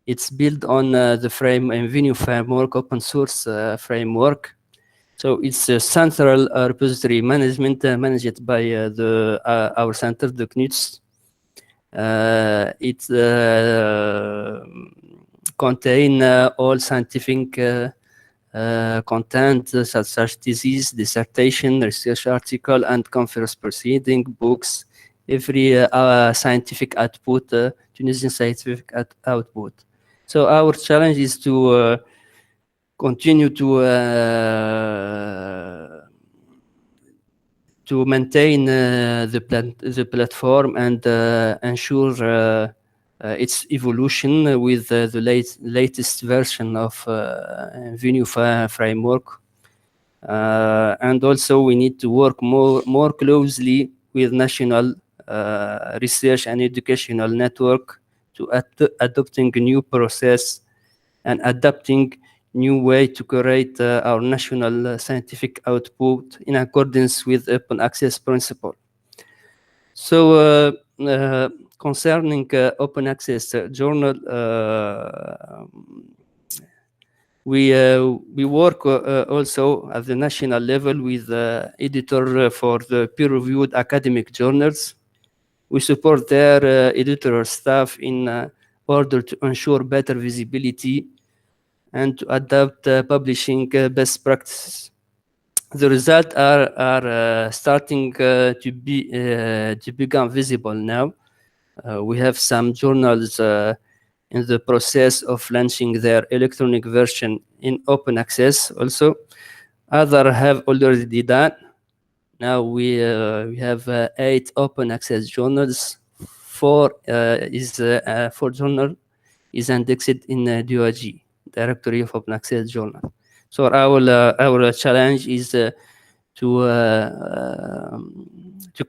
G: It's built on the Venue framework, open source framework. So it's a central repository management managed by our center, the CNUTS. It contains all scientific content such as thesis, dissertation, research article, and conference proceeding, books, every scientific output, Tunisian scientific output. So our challenge is to continue to maintain the platform and ensure its evolution with the latest version of Venue framework. And also we need to work more closely with national research and educational network to adopting a new process and adapting new way to create our national scientific output in accordance with open access principle. So concerning open access journal, we work also at the national level with editor for the peer-reviewed academic journals. We support their editorial staff in order to ensure better visibility and to adapt publishing best practices. The results are starting to become visible now. We have some journals in the process of launching their electronic version in open access also. Others have already done. Now we have 8 open access journals. 4 journal is indexed in DOAG, Directory of Open Access Journal. So our challenge is to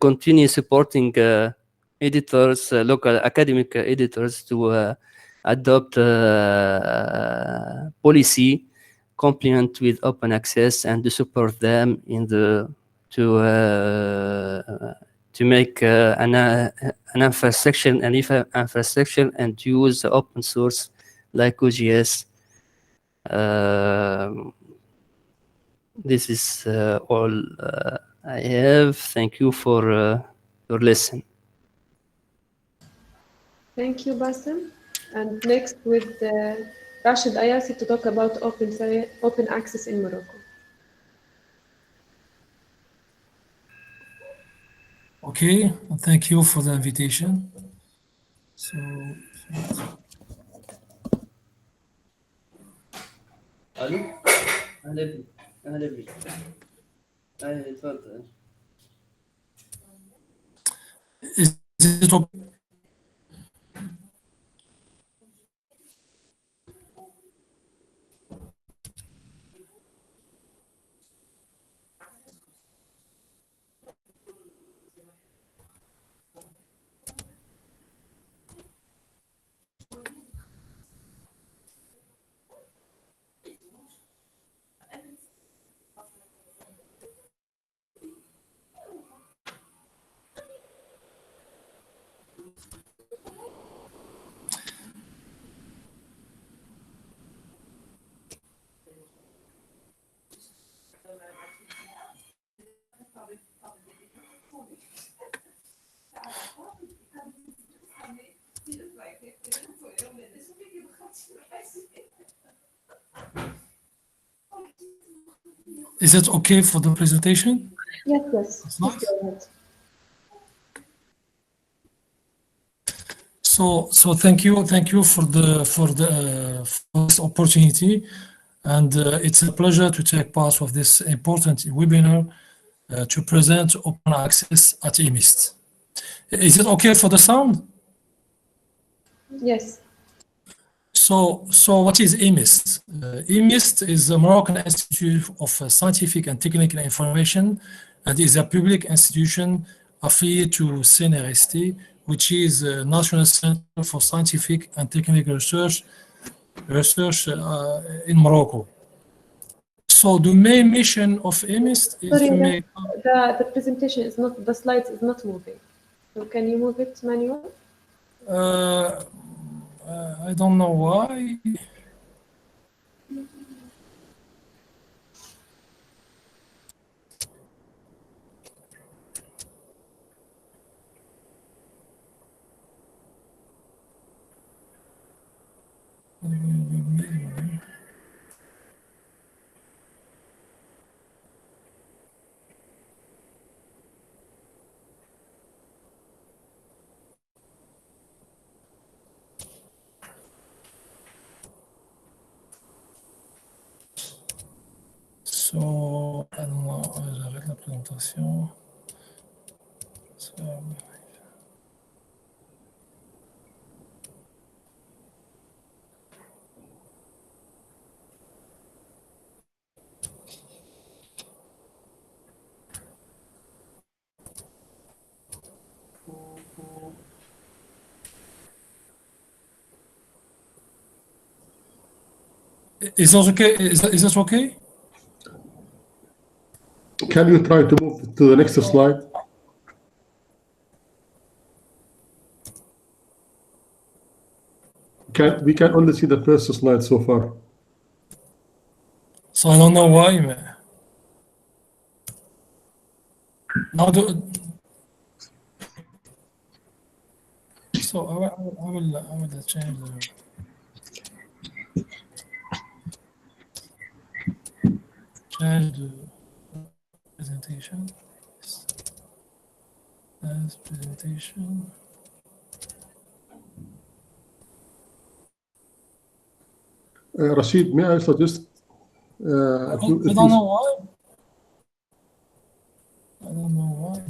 G: continue supporting editors, local academic editors, to adopt policy complement with open access and to support them in the to make an infrastructure and use open source like OGS. This is all I have. Thank you for your listen.
A: Thank you, Bassem. And next with Rashid Ayasi to talk about open access in Morocco.
H: Okay, thank you for the invitation. So, is it okay? Is it okay for the presentation?
A: Yes, yes. Please go ahead.
H: So thank you for this opportunity, and it's a pleasure to take part of this important webinar to present open access at EMIST. Is it okay for the sound?
A: Yes.
H: So what is EMIST? EMIST is the Moroccan Institute of Scientific and Technical Information, and is a public institution affiliated to CNRST, which is a National Center for Scientific and Technical Research in Morocco. So the main mission of EMIST is
A: Sorry,
H: to make...
A: the presentation is not, the slides is not moving. So can you move it manually?
H: I don't know why. So, I don't know, j'arrête la présentation. So, is that okay? Is that okay?
B: Can you try to move to the next slide? We can only see the first slide so far.
H: So I don't know why. Now so I will change the presentation. As presentation.
B: Rashid, may I suggest?
H: I don't know why. I don't know why.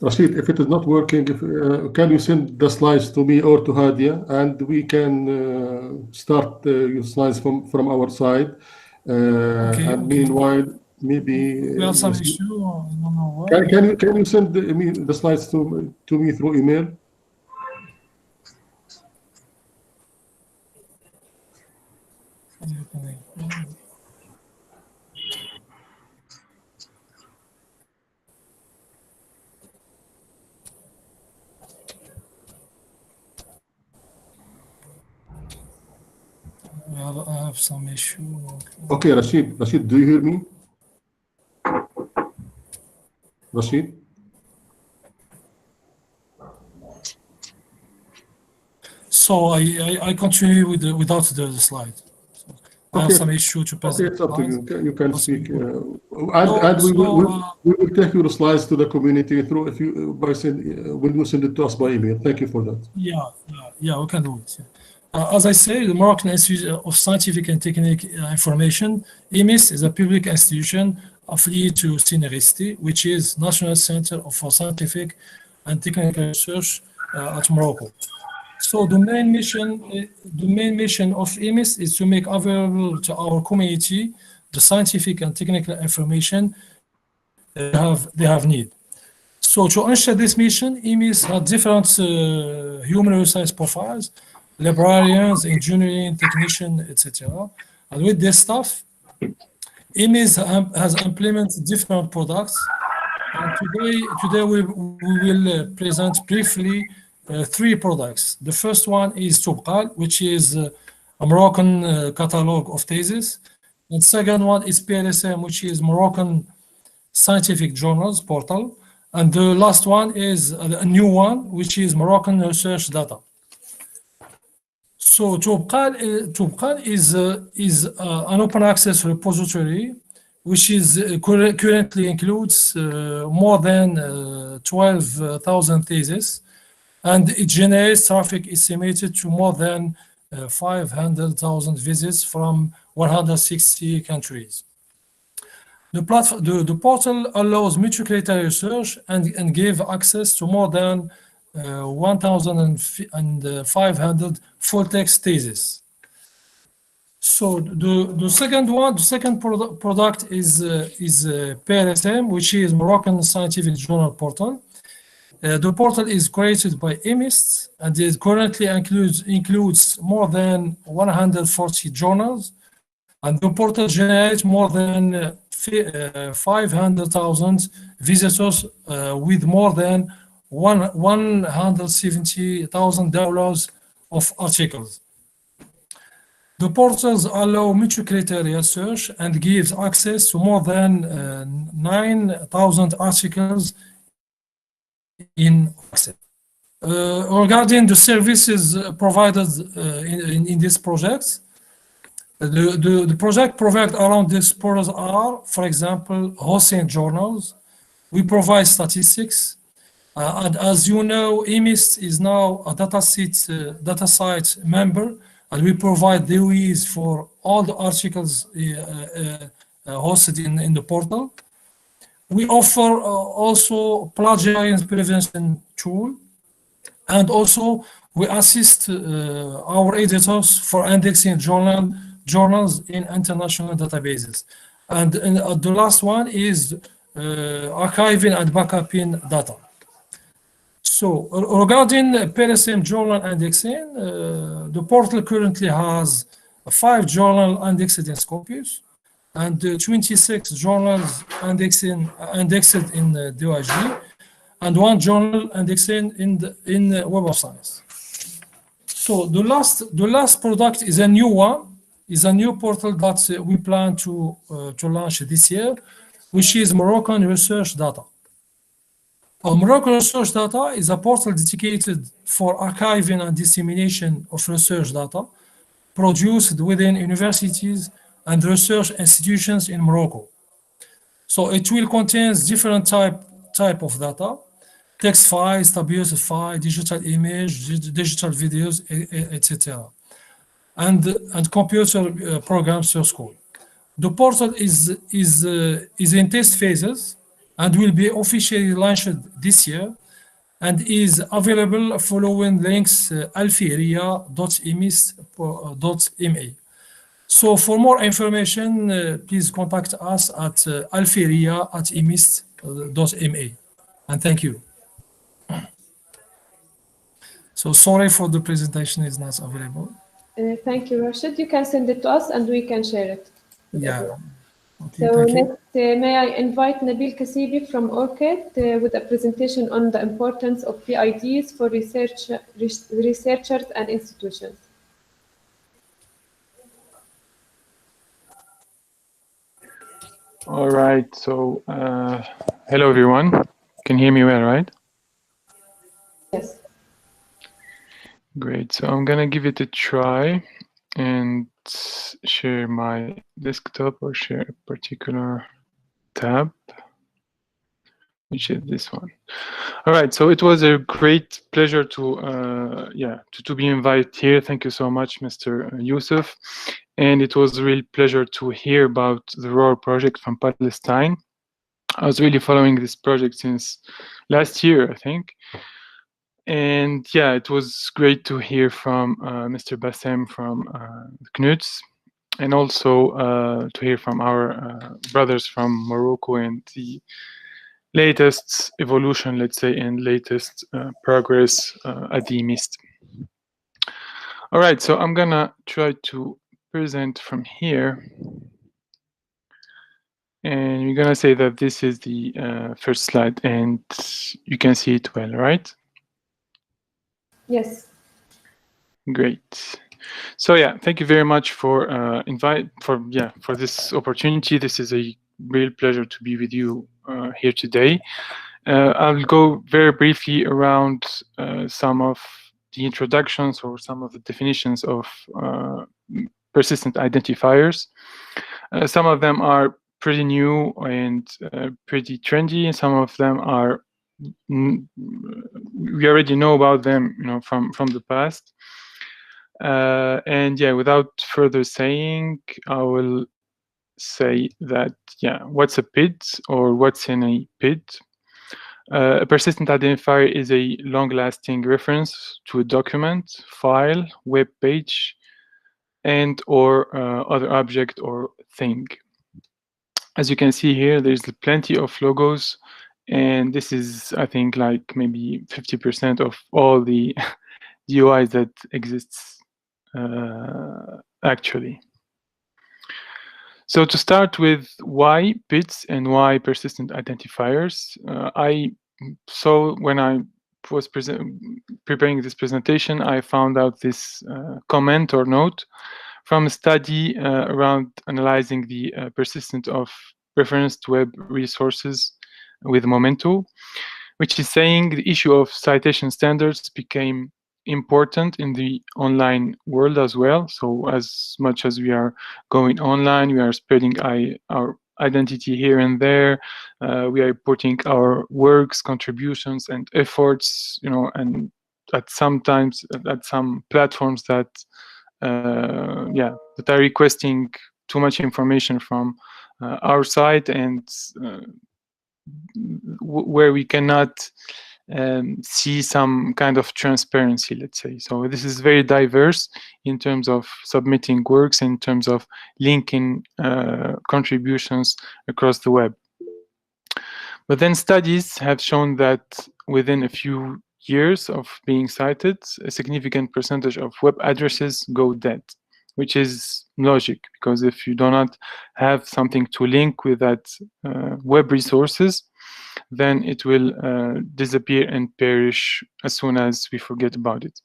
B: Rashid, if it is not working, can you send the slides to me or to Hadia, and we can start your slides from our side. And meanwhile, maybe
H: we have some issue. I don't know why.
B: Can you send the slides to me through email?
H: I have some issue.
B: Okay, Rashid, do you hear me? Rashid?
H: So I continue without the slide. So I have some issue to present.
B: Okay, it's up to you. You can speak, and we will take your slides to the community through when you send it to us by email. Thank you for that.
H: Yeah, we can do it. As I say, the Moroccan Institute of Scientific and Technical Information, IMIS, is a public institution affiliated to CNRST, which is National Center for Scientific and Technical Research at Morocco. So the main mission of IMIS is to make available to our community the scientific and technical information they have need. So to ensure this mission, IMIS had different human resource profiles, librarians, engineering, technician, etc. And with this stuff, IMIS has implemented different products. And today we will present briefly 3 products. The first one is Tubqal, which is a Moroccan catalog of theses. And second one is PLSM, which is Moroccan Scientific Journals portal. And the last one is a new one, which is Moroccan Research Data. So Tubqal is an open access repository, which is currently includes more than 12,000 theses, and it generates traffic estimated to more than 500,000 visits from 160 countries. The portal allows multi-criteria research and give access to more than 1,500 full-text theses. So the second product is PLSM, which is Moroccan Scientific Journal portal. The portal is created by IMIS, and it currently includes more than 140 journals, and the portal generates more than 500,000 visitors with more than 170,000 downloads of articles. The portals allow multi-criteria search and gives access to more than 9,000 articles in access. Regarding the services provided in this project, the project provided around this portal are, for example, hosting journals. We provide statistics. And as you know, IMIS is now a data site member, and we provide DOEs for all the articles hosted in the portal. We offer also plagiarism prevention tool, and also we assist our editors for indexing journals in international databases. And the last one is archiving and backupping data. So regarding PLSM journal indexing, the portal currently has 5 journal indexed in Scopus and 26 journals indexed in DOIG and 1 journal indexing in Web of Science. So the last product is a new one, is a new portal that we plan to launch this year, which is Moroccan research data. Moroccan research data is a portal dedicated for archiving and dissemination of research data produced within universities and research institutions in Morocco. So it will contain different type of data, text files, tabular file, digital image, digital videos, etc. And computer program source code. The portal is in test phases and will be officially launched this year and is available following links alfiria.emis.ma. So for more information, please contact us at alfiria@emis.ma. And thank you. So sorry for the presentation is not available.
A: Thank you, Rashid. You can send it to us and we can share it.
H: Yeah. Okay,
A: So
H: thank you.
A: next, may I invite Nabil Kasibi from ORCID with a presentation on the importance of PIDs for researchers and institutions.
I: All right, so hello everyone. Can you hear me well, right?
A: Yes.
I: Great, so I'm gonna give it a try and share my desktop or share a particular tab, which is this one. All right, so it was a great pleasure to be invited here. Thank you so much, Mr. Youssef. And it was a real pleasure to hear about the ROR project from Palestine. I was really following this project since last year, I think. And yeah, it was great to hear from Mr. Bassem from Knuts, and also to hear from our brothers from Morocco and the latest evolution, let's say, and latest progress at the MIST. All right, so I'm gonna try to present from here. And we're gonna say that this is the first slide and you can see it well, right?
A: Yes.
I: Great. So yeah, thank you very much for for this opportunity. This is a real pleasure to be with you here today. I'll go very briefly around some of the introductions or some of the definitions of persistent identifiers. Some of them are pretty new and pretty trendy, and some of them are we already know about them, from the past. And yeah, without further saying, I will say that what's a PID or what's in a PID? A persistent identifier is a long-lasting reference to a document, file, web page, and or other object or thing. As you can see here, there's plenty of logos, and this is, I think, like maybe 50% of all the DOIs that exists actually. So to start with, why PIDs and why persistent identifiers? I saw when I was preparing this presentation, I found out this comment or note from a study around analyzing the persistence of referenced web resources with Momento, which is saying the issue of citation standards became important in the online world as well. So as much as we are going online, we are spreading our identity here and there. We are putting our works, contributions, and efforts, and at some platforms that that are requesting too much information from our side, and where we cannot see some kind of transparency, let's say. So this is very diverse in terms of submitting works, in terms of linking contributions across the web. But then studies have shown that within a few years of being cited, a significant percentage of web addresses go dead, which is logic, because if you do not have something to link with that web resources, then it will disappear and perish as soon as we forget about it.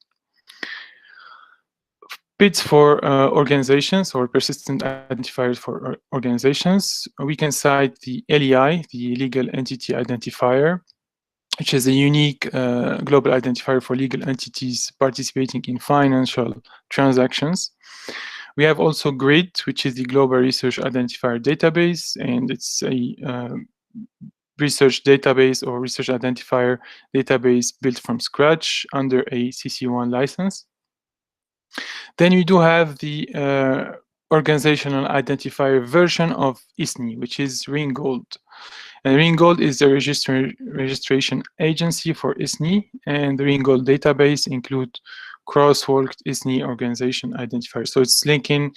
I: PIDs for organizations, or persistent identifiers for organizations, we can cite the LEI, the Legal Entity Identifier, which is a unique global identifier for legal entities participating in financial transactions. We have also GRID, which is the Global Research Identifier Database, and it's a research database or research identifier database built from scratch under a CC1 license. Then you do have the organizational identifier version of ISNI, which is Ringgold. And Ringgold is the registration agency for ISNI, and the Ringgold database include cross-worked ISNI organization identifiers. So it's linking,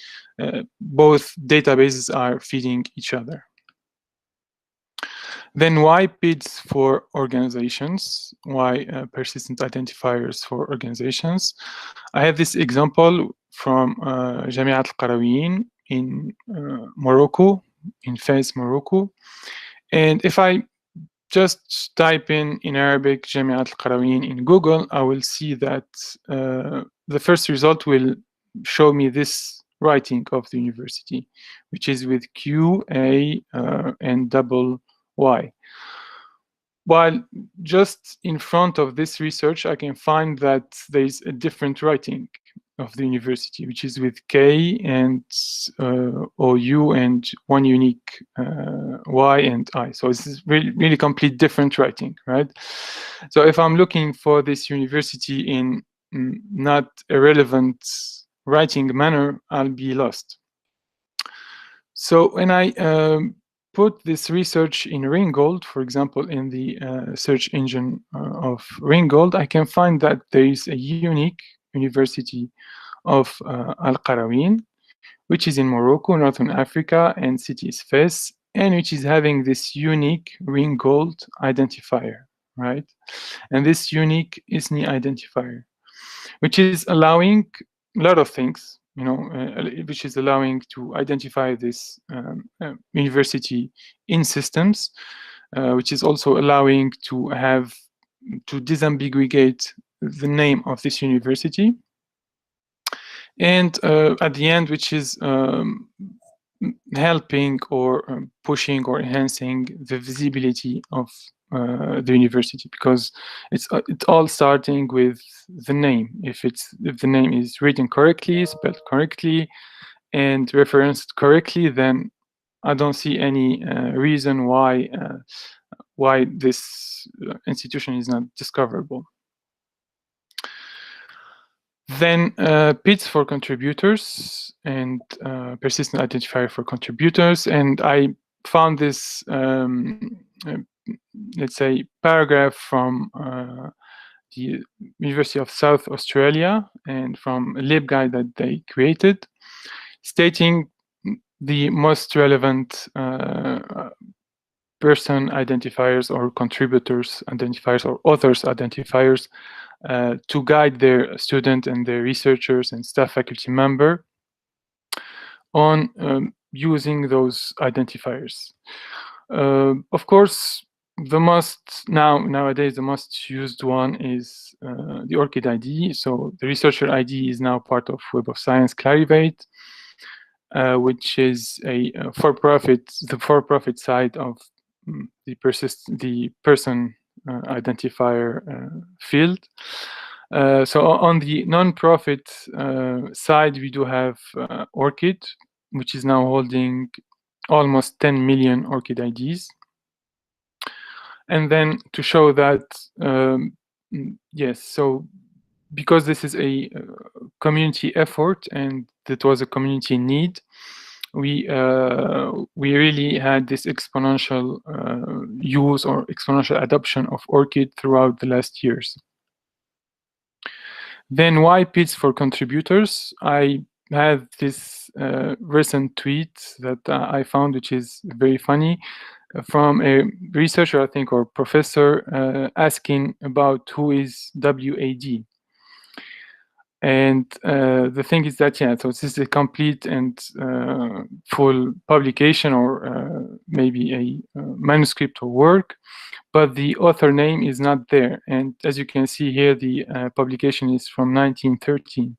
I: both databases are feeding each other. Then why PIDs for organizations? Why persistent identifiers for organizations? I have this example from Jamiat al-Qarawiyyin in Morocco, in Fez, Morocco. And if I just type in Arabic Jamiat al-Qarawiyyin in Google, I will see that the first result will show me this writing of the university, which is with Q, A, and double Y. While just in front of this research, I can find that there is a different writing of the university, which is with K and OU and one unique Y and I. So it's really complete different writing, right? So if I'm looking for this university in not a relevant writing manner, I'll be lost. So when I put this research in Ringgold, for example, in the search engine of Ringgold, I can find that there is a unique University of Al-Qarawiyyin, which is in Morocco, Northern Africa, and city is Fez, and which is having this unique Ringgold identifier, right? And this unique ISNI identifier, which is allowing a lot of things, you know, which is allowing to identify this university in systems, which is also allowing to have to disambiguate the name of this university, and at the end, which is helping or pushing or enhancing the visibility of the university, because it's all starting with the name. If the name is written correctly, spelled correctly, and referenced correctly, then I don't see any reason why this institution is not discoverable. Then PIDs for contributors and persistent identifier for contributors, and I found this let's say paragraph from the University of South Australia and from a LibGuide that they created, stating the most relevant person identifiers or contributors identifiers or authors identifiers to guide their student and their researchers and staff faculty member on using those identifiers. Of course, nowadays the most used one is the ORCID ID. So the researcher ID is now part of Web of Science Clarivate, which is a for-profit side of the person identifier field. So on the non-profit side, we do have ORCID, which is now holding almost 10 million ORCID IDs. And then to show that, yes, so because this is a community effort and that was a community need, we really had this exponential use or exponential adoption of ORCID throughout the last years. Then why PIDs for contributors? I have this recent tweet that I found, which is very funny. from a researcher, I think, or professor, asking about who is WAD. And the thing is that, yeah, so this is a complete and full publication, or maybe a manuscript or work, but the author name is not there. And as you can see here, the publication is from 1913.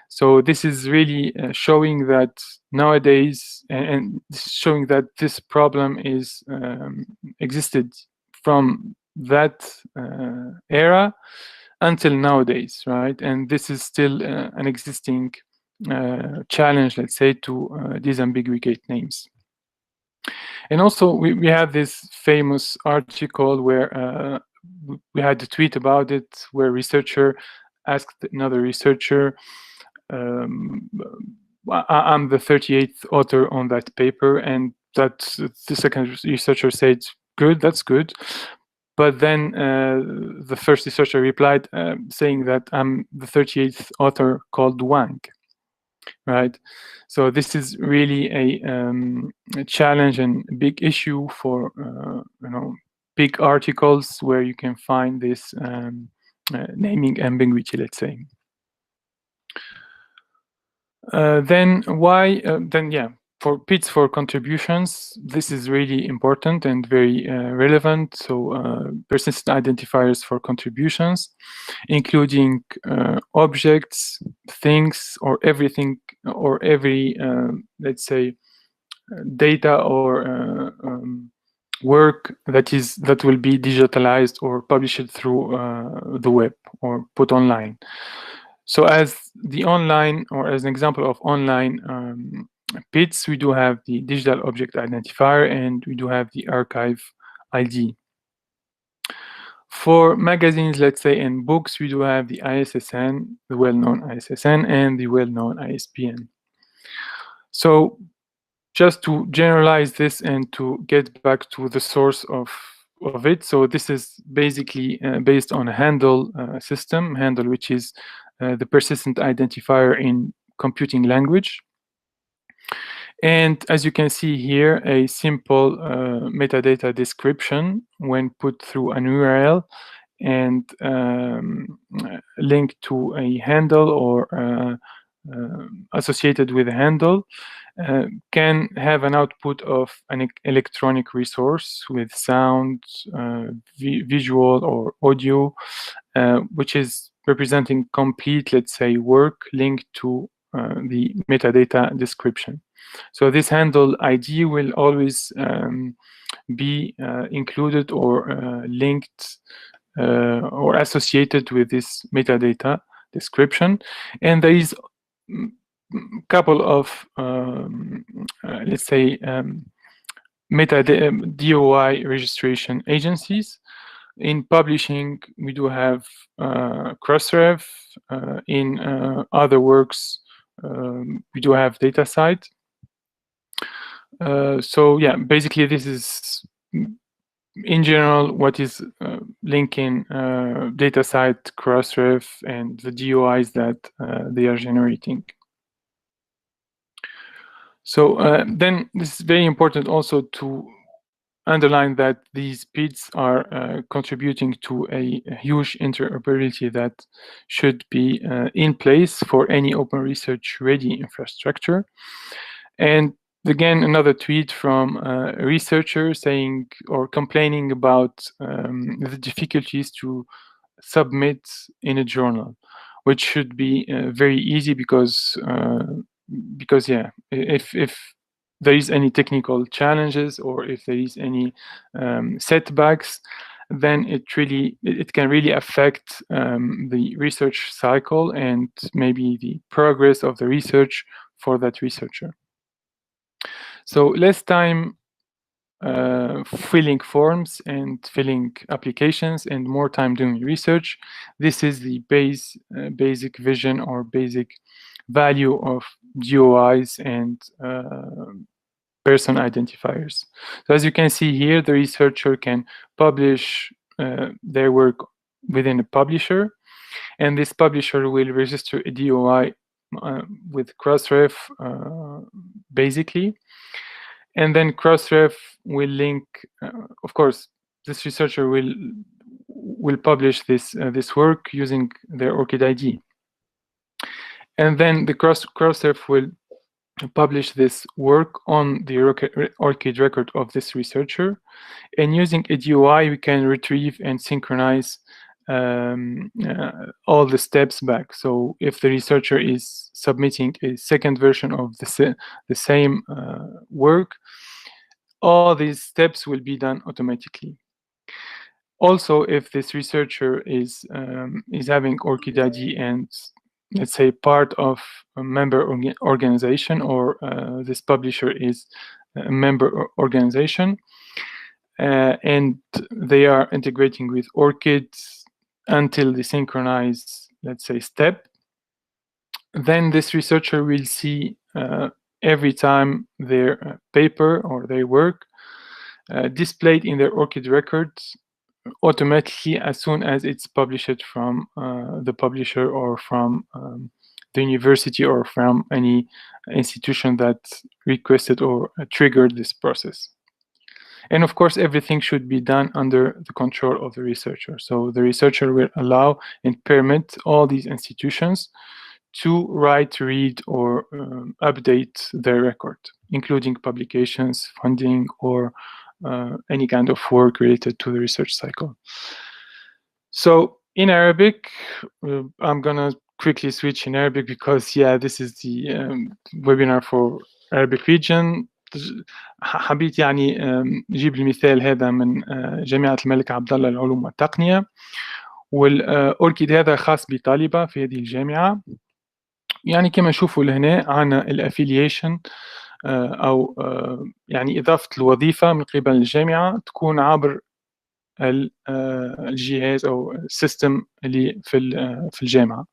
I: So this is really showing that nowadays, and showing that this problem is existed from that era until nowadays, right? And this is still an existing challenge, let's say, to disambiguate names. And also, we have this famous article where we had a tweet about it, where a researcher asked another researcher, I'm the 38th author on that paper, and that the second researcher said, good, that's good. But then the first researcher replied saying that I'm the 38th author called Wang, right? So this is really a challenge and a big issue for big articles where you can find this naming ambiguity, let's say. Then for PIDs for contributions, this is really important and very relevant. So persistent identifiers for contributions, including objects, things, or everything, or every, let's say, data or work that will be digitalized or published through the web or put online. So as the online, or as an example of online PIDs, we do have the digital object identifier, and we do have the archive ID. For magazines, let's say, and books, we do have the ISSN, the well-known ISSN, and the well-known ISBN. So just to generalize this and to get back to the source of it, so this is basically based on a handle system, handle, which is the persistent identifier in computing language. And as you can see here, a simple metadata description when put through an URL and linked to a handle or associated with a handle can have an output of an electronic resource with sound, visual, or audio, which is representing complete, let's say, work linked to the metadata description. So this handle ID will always be included or linked or associated with this metadata description. And there is a couple of, let's say, DOI registration agencies. In publishing, we do have Crossref. In other works, we do have DataCite. So yeah, basically this is, in general, what is linking DataCite, Crossref, and the DOIs that they are generating. So then this is very important also to underline that these PIDs are contributing to a huge interoperability that should be in place for any open research ready infrastructure. And again, another tweet from a researcher saying or complaining about the difficulties to submit in a journal, which should be very easy because yeah, if there is any technical challenges or if there is any setbacks, then it can really affect the research cycle and maybe the progress of the research for that researcher. So less time filling forms and filling applications and more time doing research. This is the basic vision or basic value of DOIs and person identifiers. So as you can see here, the researcher can publish their work within a publisher, and this publisher will register a DOI with Crossref, basically. and then Crossref will link. Of course, this researcher will publish this work using their ORCID ID, and then the Crossref will publish this work on the ORCID record of this researcher, and using a DOI we can retrieve and synchronize all the steps back. So if the researcher is submitting a second version of the same work, all these steps will be done automatically. Also, if this researcher is having ORCID ID and, let's say, part of a member organization, or this publisher is a member organization, and they are integrating with ORCID until the synchronized, let's say, step, then this researcher will see every time their paper or their work displayed in their ORCID records automatically as soon as it's published from the publisher or from the university or from any institution that requested or triggered this process. And of course, everything should be done under the control of the researcher. So the researcher will allow and permit all these institutions to write, read, or update their record, including publications, funding, or any kind of work related to the research cycle. So in Arabic, I'm gonna quickly switch in Arabic because, yeah, this is the webinar for Arabic region. حبيت يعني نجيب المثال هذا من جامعة الملك عبد الله للعلوم والتقنية، والأوركيد هذا خاص بطالبة في هذه الجامعة. يعني كما نشوفوا لهنا عنا الافيليشن أو يعني إضافة الوظيفة من قبل الجامعة تكون عبر الجهاز أو السيستم اللي في الجامعة.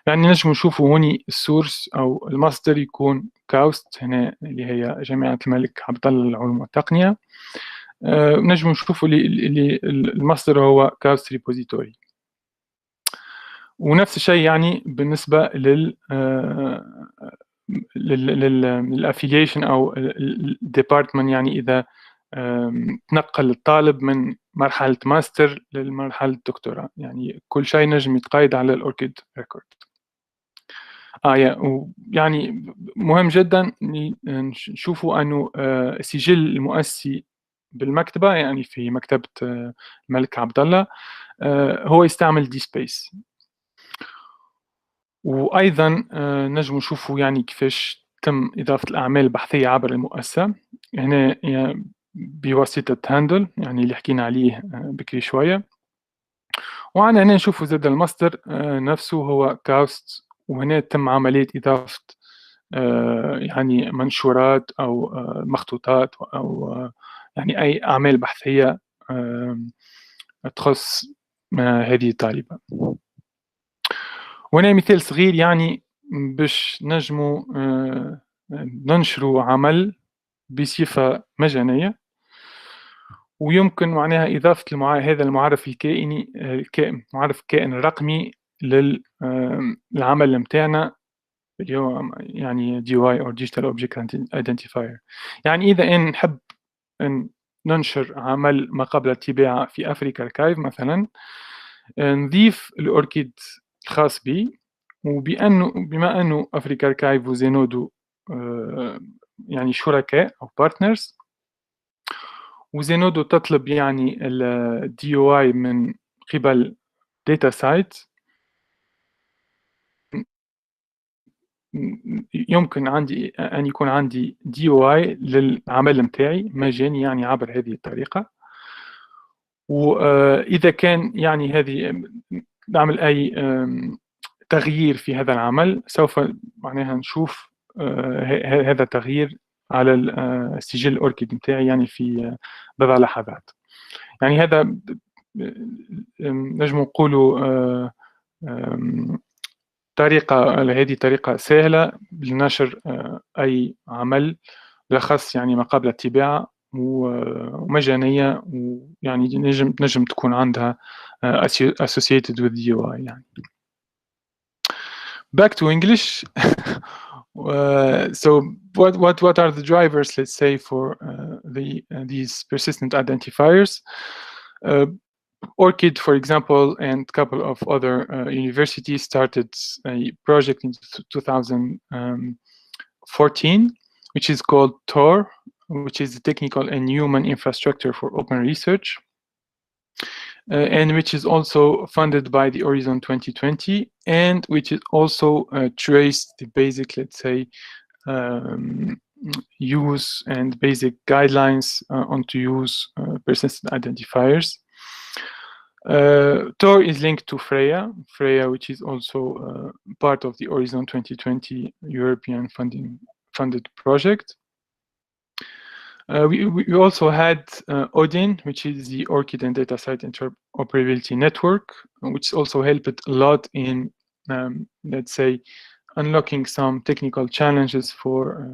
I: يعني نجم نشوفوا هوني السورس أو المصدر يكون كاوست هنا اللي هي جامعة الملك عبد الله للعلوم والتقنية. نجم نشوفوا اللي المصدر هو كاوست ريبوزيتوري. ونفس الشيء يعني بالنسبة للافيليشن أو الديبارتمنت، يعني إذا تنقل الطالب من مرحلة ماستر لمرحلة دكتوراه، يعني كل شيء نجم يتقايد على الأوركيد ريكورد. يعني مهم جدا نشوفوا أنه السجل المؤسسي بالمكتبة، يعني في مكتبة الملك عبد الله، هو يستعمل دي سبيس. وأيضا نجم نشوفوا يعني كيفاش تم إضافة الأعمال البحثية عبر المؤسسة هنا يعني بواسطة هاندل، يعني اللي حكينا عليه بكري شوية. وعنا هنا نشوفوا زاد المصدر نفسه هو كاوست، وهنا تم عملية إضافة يعني منشورات أو مخطوطات أو يعني أي أعمال بحثية تخص هذه الطالبة. وهنا مثال صغير يعني باش نجموا ننشروا عمل بصفة مجانية، ويمكن معناها إضافة هذا المعرف الكائني معرف كائن رقمي للعمل متاعنا اللي هو يعني DOI أو Digital Object Identifier. يعني إذا نحب ننشر عمل ما قبل الطباعة في أفريكا أركايف مثلا، نضيف الأوركيد الخاص بي، بما أنه أفريكا أركايف وزينودو يعني شركاء أو بارتنرز، وزينودو تطلب يعني ال DOI من قبل داتا سايت، يمكن عندي أن يكون عندي DOI للعمل متاعي مجاني يعني عبر هذه الطريقة. وإذا كان يعني هذه نعمل أي تغيير في هذا العمل، سوف معناها نشوف هذا التغيير على السجل الأوركيد متاعي يعني في بضع لحظات. يعني هذا نجم نقولوا هذه طريقة سهلة لنشر أي عمل لخص يعني ما قبل الطباعة ومجانية، ويعني نجم تكون عندها associated with DOI يعني. Back to English. So what are the drivers, let's say, for these persistent identifiers? ORCID, for example, and a couple of other universities started a project in 2014, which is called TOR, which is the Technical and Human Infrastructure for Open Research, and which is also funded by the Horizon 2020, and which is also traced the basic, let's say, use and basic guidelines on to use persistent identifiers. TOR is linked to FREIA, which is also part of the Horizon 2020 European funded project. We also had ODIN, which is the ORCID and Data Site Interoperability Network, which also helped a lot in, let's say, unlocking some technical challenges for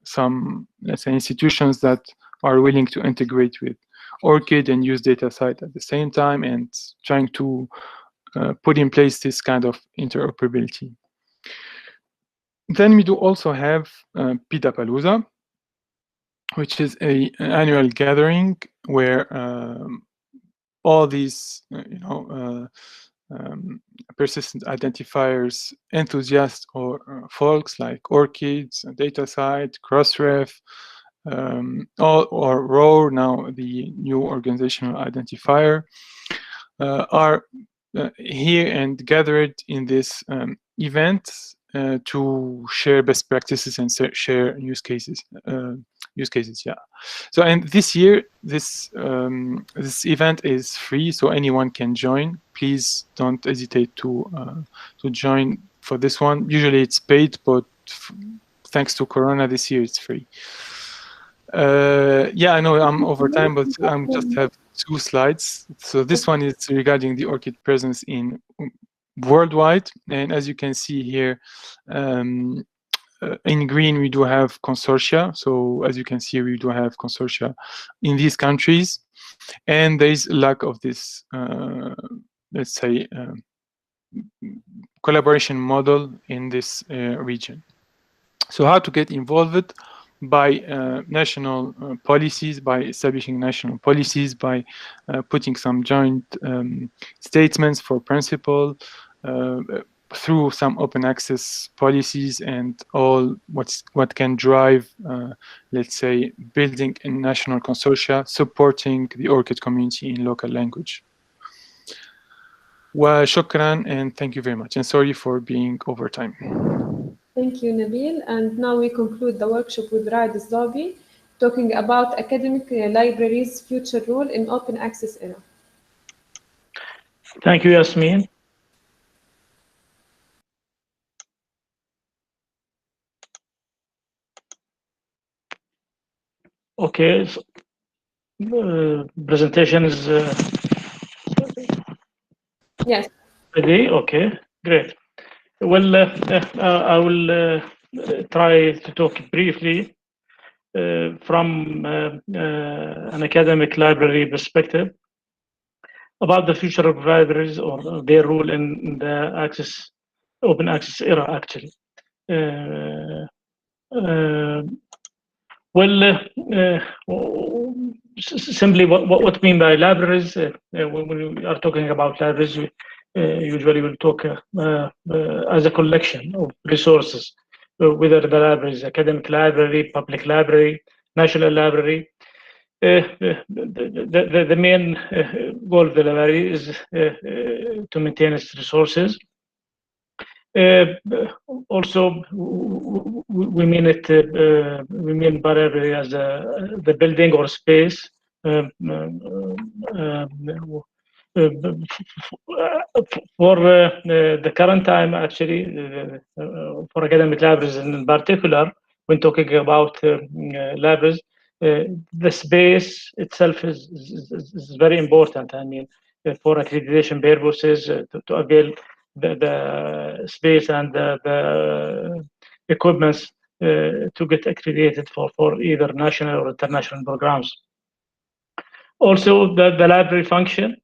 I: some, let's say, institutions that are willing to integrate with ORCID and use DataCite at the same time, and trying to put in place this kind of interoperability. Then we do also have PDAPalooza, which is an annual gathering where all these, persistent identifiers enthusiasts or folks like ORCIDs, DataCite, Crossref, or ROMOR, now the new organizational identifier, are here and gathered in this event to share best practices and share use cases. Yeah. So, and this year, this event is free, so anyone can join. Please don't hesitate to join for this one. Usually it's paid, but thanks to Corona, this year it's free. Yeah, I know I'm over time, but I just have 2 slides. So this one is regarding the ORCID presence in worldwide, and as you can see here, in green we do have consortia. So as you can see, we do have consortia in these countries, and there is a lack of this, let's say, collaboration model in this region. So how to get involved? By national policies, by establishing national policies, by putting some joint statements for principle, through some open access policies, and all what can drive, let's say, building a national consortia, supporting the ORCID community in local language. Well, shukran, and thank you very much, and sorry for being over time.
A: Thank you, Nabil. And now we conclude the workshop with Raed Zabi, talking about academic libraries' future role in open access era.
J: Thank you, Yasmin. Okay, so, presentation is
A: yes.
J: Ready? Okay, great. Well, I will try to talk briefly from an academic library perspective about the future of libraries or their role in the open access era, actually. Simply what we mean by libraries, when we are talking about libraries, we usually will talk as a collection of resources, whether the library is academic library, public library, national library. The main goal of the library is to maintain its resources. Also, we mean it. We mean by library as the building or space for the current time. Actually, for academic libraries in particular, when talking about libraries, the space itself is very important. I mean, for accreditation purposes, to avail the space and the equipments to get accredited for either national or international programs. Also, the library function,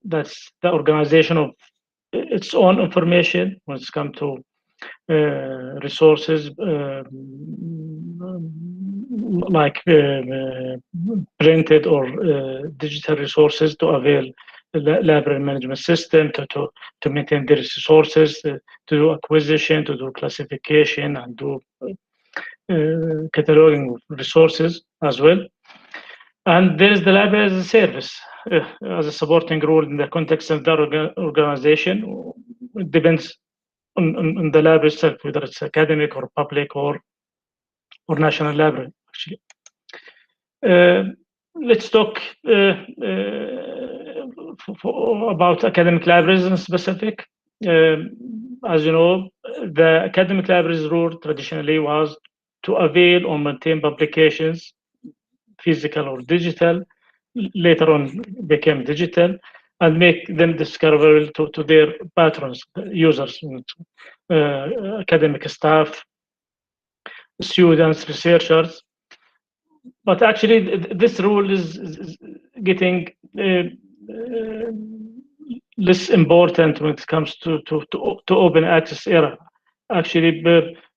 J: that's the organization of its own information when it's come to resources like printed or digital resources to avail the library management system to maintain the resources, to do acquisition, to do classification, and do cataloging of resources as well. And there is the library as a service, as a supporting role in the context of the organization. It depends on the library itself, whether it's academic or public or national library, actually. Let's talk about academic libraries in specific. As you know, the academic libraries role traditionally was to avail or maintain publications, physical or digital, later on became digital, and make them discoverable to their patrons, users, academic staff, students, researchers. But actually, this rule is getting less important when it comes to open access era. Actually,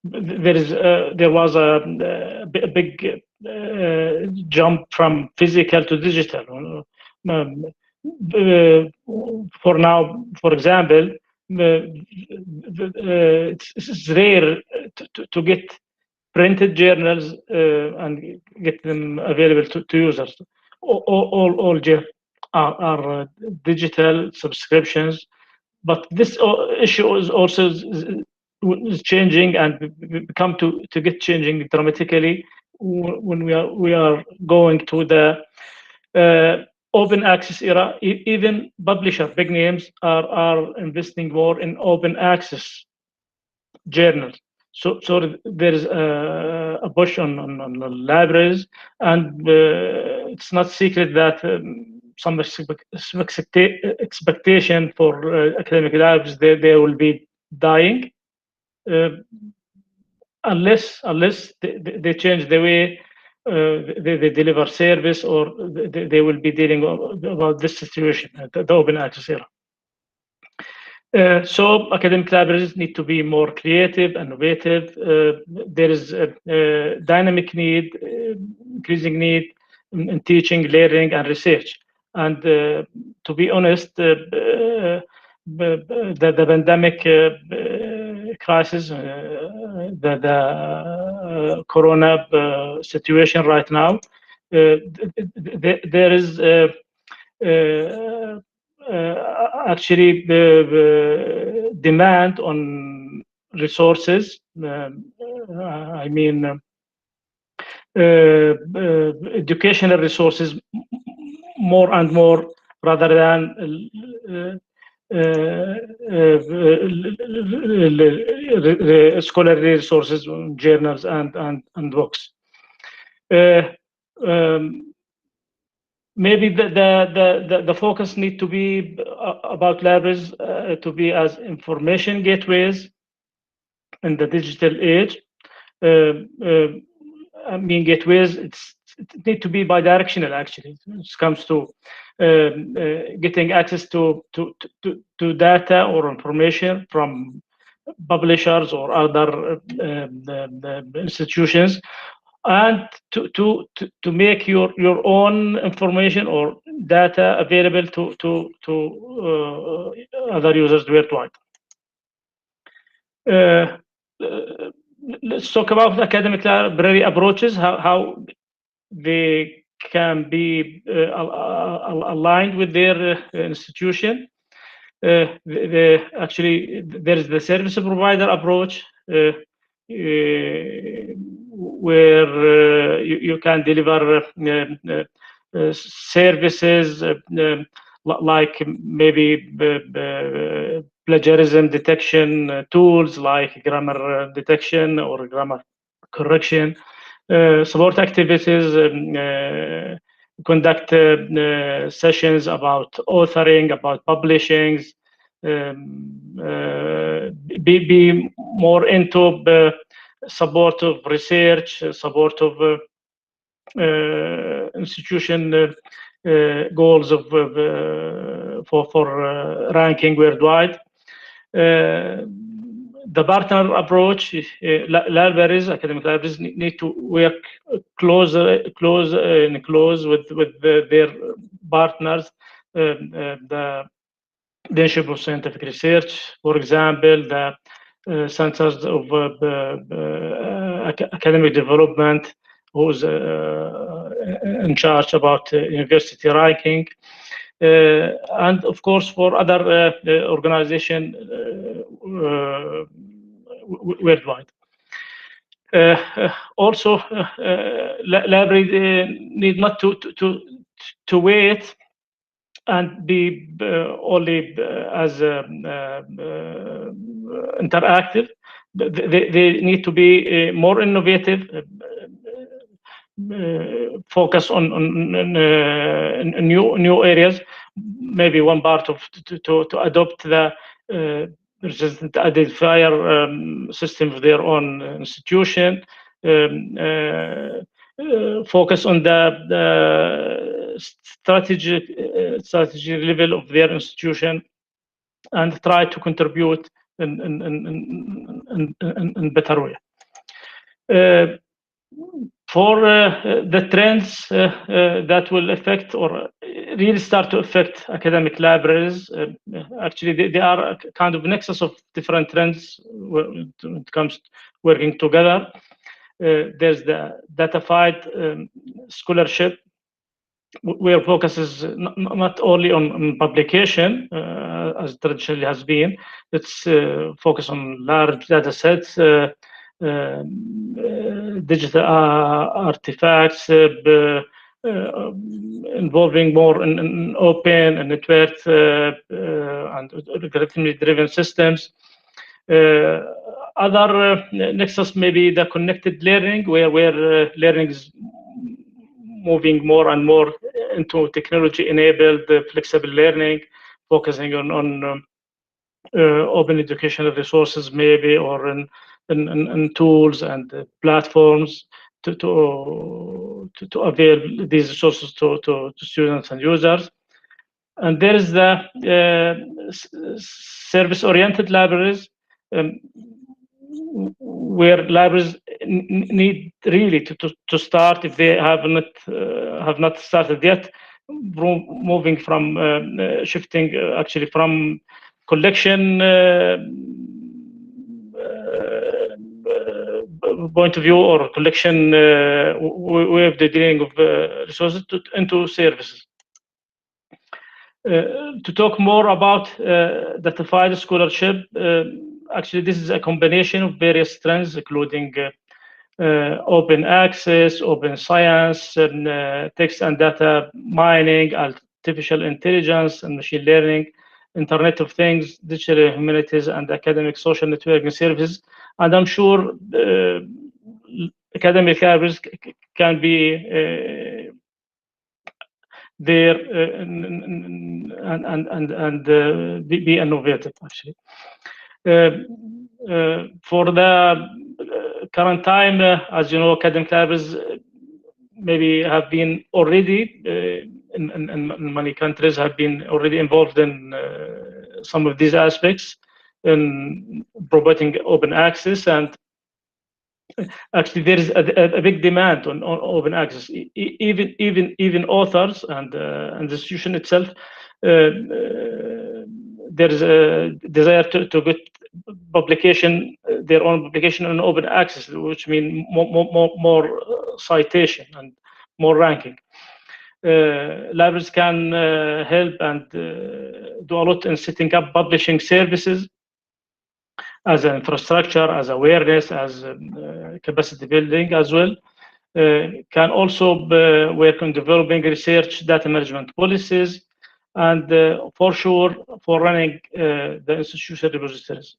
J: there was a big jump from physical to digital. For now, for example, it's rare to get printed journals and get them available to users. All are digital subscriptions, but this issue is also is changing and become to get changing dramatically when we are going to the open access era. Even publisher big names are investing more in open access journals. So there is a push on the libraries, and it's not secret that some expectation for academic libraries they will be dying unless they change the way they deliver service, or they will be dealing about this situation at the open access era. So academic libraries need to be more creative, innovative. There is a dynamic need, increasing need in teaching, learning, and research. And to be honest, the pandemic crisis, the corona situation right now, there is actually the demand on resources. I mean, educational resources more and more, rather than scholarly resources, journals, and books. Maybe the focus need to be about libraries to be as information gateways in the digital age. I mean, gateways, it need to be bidirectional. Actually, it comes to getting access to data or information from publishers or other institutions, and to make your own information or data available to other users worldwide. Let's talk about academic library approaches, how they can be aligned with their institution. Actually, there is the service provider approach, where you can deliver services like maybe plagiarism detection tools like grammar detection or grammar correction, support activities, conduct sessions about authoring, about publishing, be more into support of research, support of institution goals of for ranking worldwide. the partner approach, libraries, academic libraries need to work close with their partners, the Institute of Scientific Research, for example, the Centers of Academic Development, who's in charge about university ranking, and of course for other organizations worldwide. Also, libraries need not to wait and be only as interactive. They need to be more innovative, focus on new areas. Maybe one part of to adopt the resistant identifier system of their own institution. Focus on the strategy level of their institution, and try to contribute in better way. For the trends that will affect or really start to affect academic libraries, actually they are a kind of nexus of different trends when it comes to working together. There's the datafied scholarship, where focus is not only on publication, as traditionally has been. It's focus on large data sets, digital artifacts, involving more in open and network and algorithmically-driven systems. Other nexus may be the connected learning, where learning is moving more and more into technology-enabled flexible learning, focusing on open educational resources, maybe, or in tools and platforms to avail these resources to students and users. And there is the service-oriented libraries, where libraries need really to start, if they have not started yet, moving from shifting actually from collection point of view, or collection way of dealing of resources into services. To talk more about datafied scholarship, actually this is a combination of various trends, including open access, open science, and text and data mining, artificial intelligence and machine learning, Internet of Things, digital humanities, and academic social networking services. And I'm sure academic libraries can be there and be innovative, actually. For the current time, as you know, academic libraries maybe have been already in many countries have been already involved in some of these aspects in promoting open access, and actually there is a big demand on open access. Even authors and the institution itself, there is a desire to get publication, their own publication on open access, which means more citation and more ranking. Libraries can help and do a lot in setting up publishing services as an infrastructure, as awareness, as capacity building as well. Can also work on developing research data management policies, and for sure for running the institutional repositories.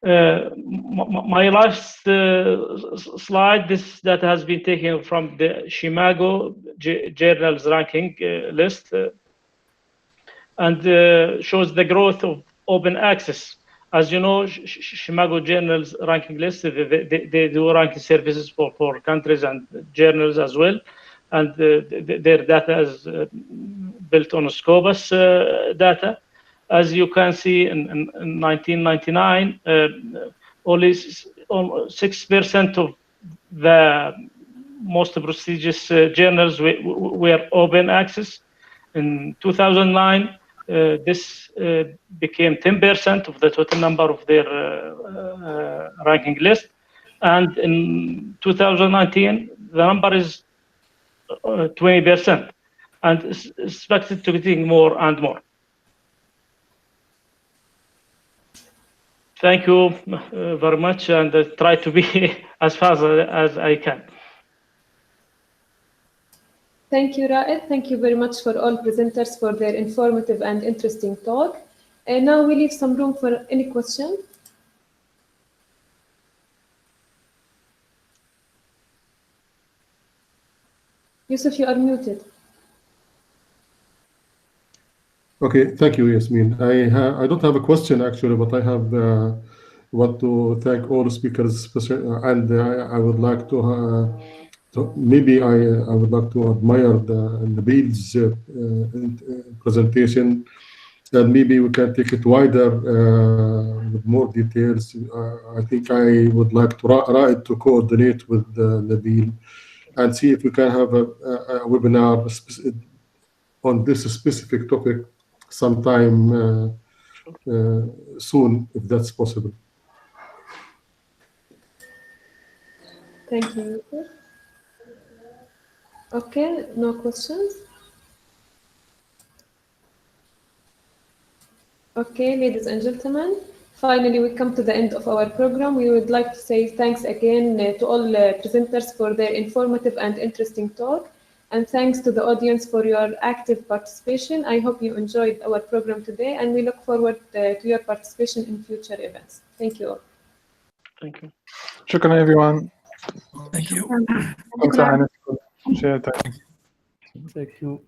J: My last slide, this data has been taken from the Shimago journals ranking list, and shows the growth of open access. As you know, Shimago journals ranking list, they do ranking services for countries and journals as well, and their data is built on Scopus data. As you can see, in 1999, only 6% of the most prestigious journals were open access. In 2009, this became 10% of the total number of their ranking list. And in 2019, the number is 20%, and it's expected to be more and more. Thank you very much, and I try to be as fast as I can.
A: Thank you, Raed. Thank you very much for all presenters for their informative and interesting talk. And now we leave some room for any question. Yusuf, you are muted.
B: Okay, thank you, Yasmin. I don't have a question actually, but I have want to thank all the speakers, and I would like to maybe I would like to admire the Bill's presentation, and maybe we can take it wider with more details. I think I would like to to coordinate with Nabil and see if we can have a webinar on this specific topic sometime soon, if that's possible.
A: Thank you. Okay, no questions. Okay, ladies and gentlemen, finally we come to the end of our program. We would like to say thanks again to all presenters for their informative and interesting talk, and thanks to the audience for your active participation. I hope you enjoyed our program today, and we look forward to your participation in future events. Thank you all.
J: Thank you.
I: شكرا everyone.
H: Thank you.
I: Thanks, Anis.
G: Thank you.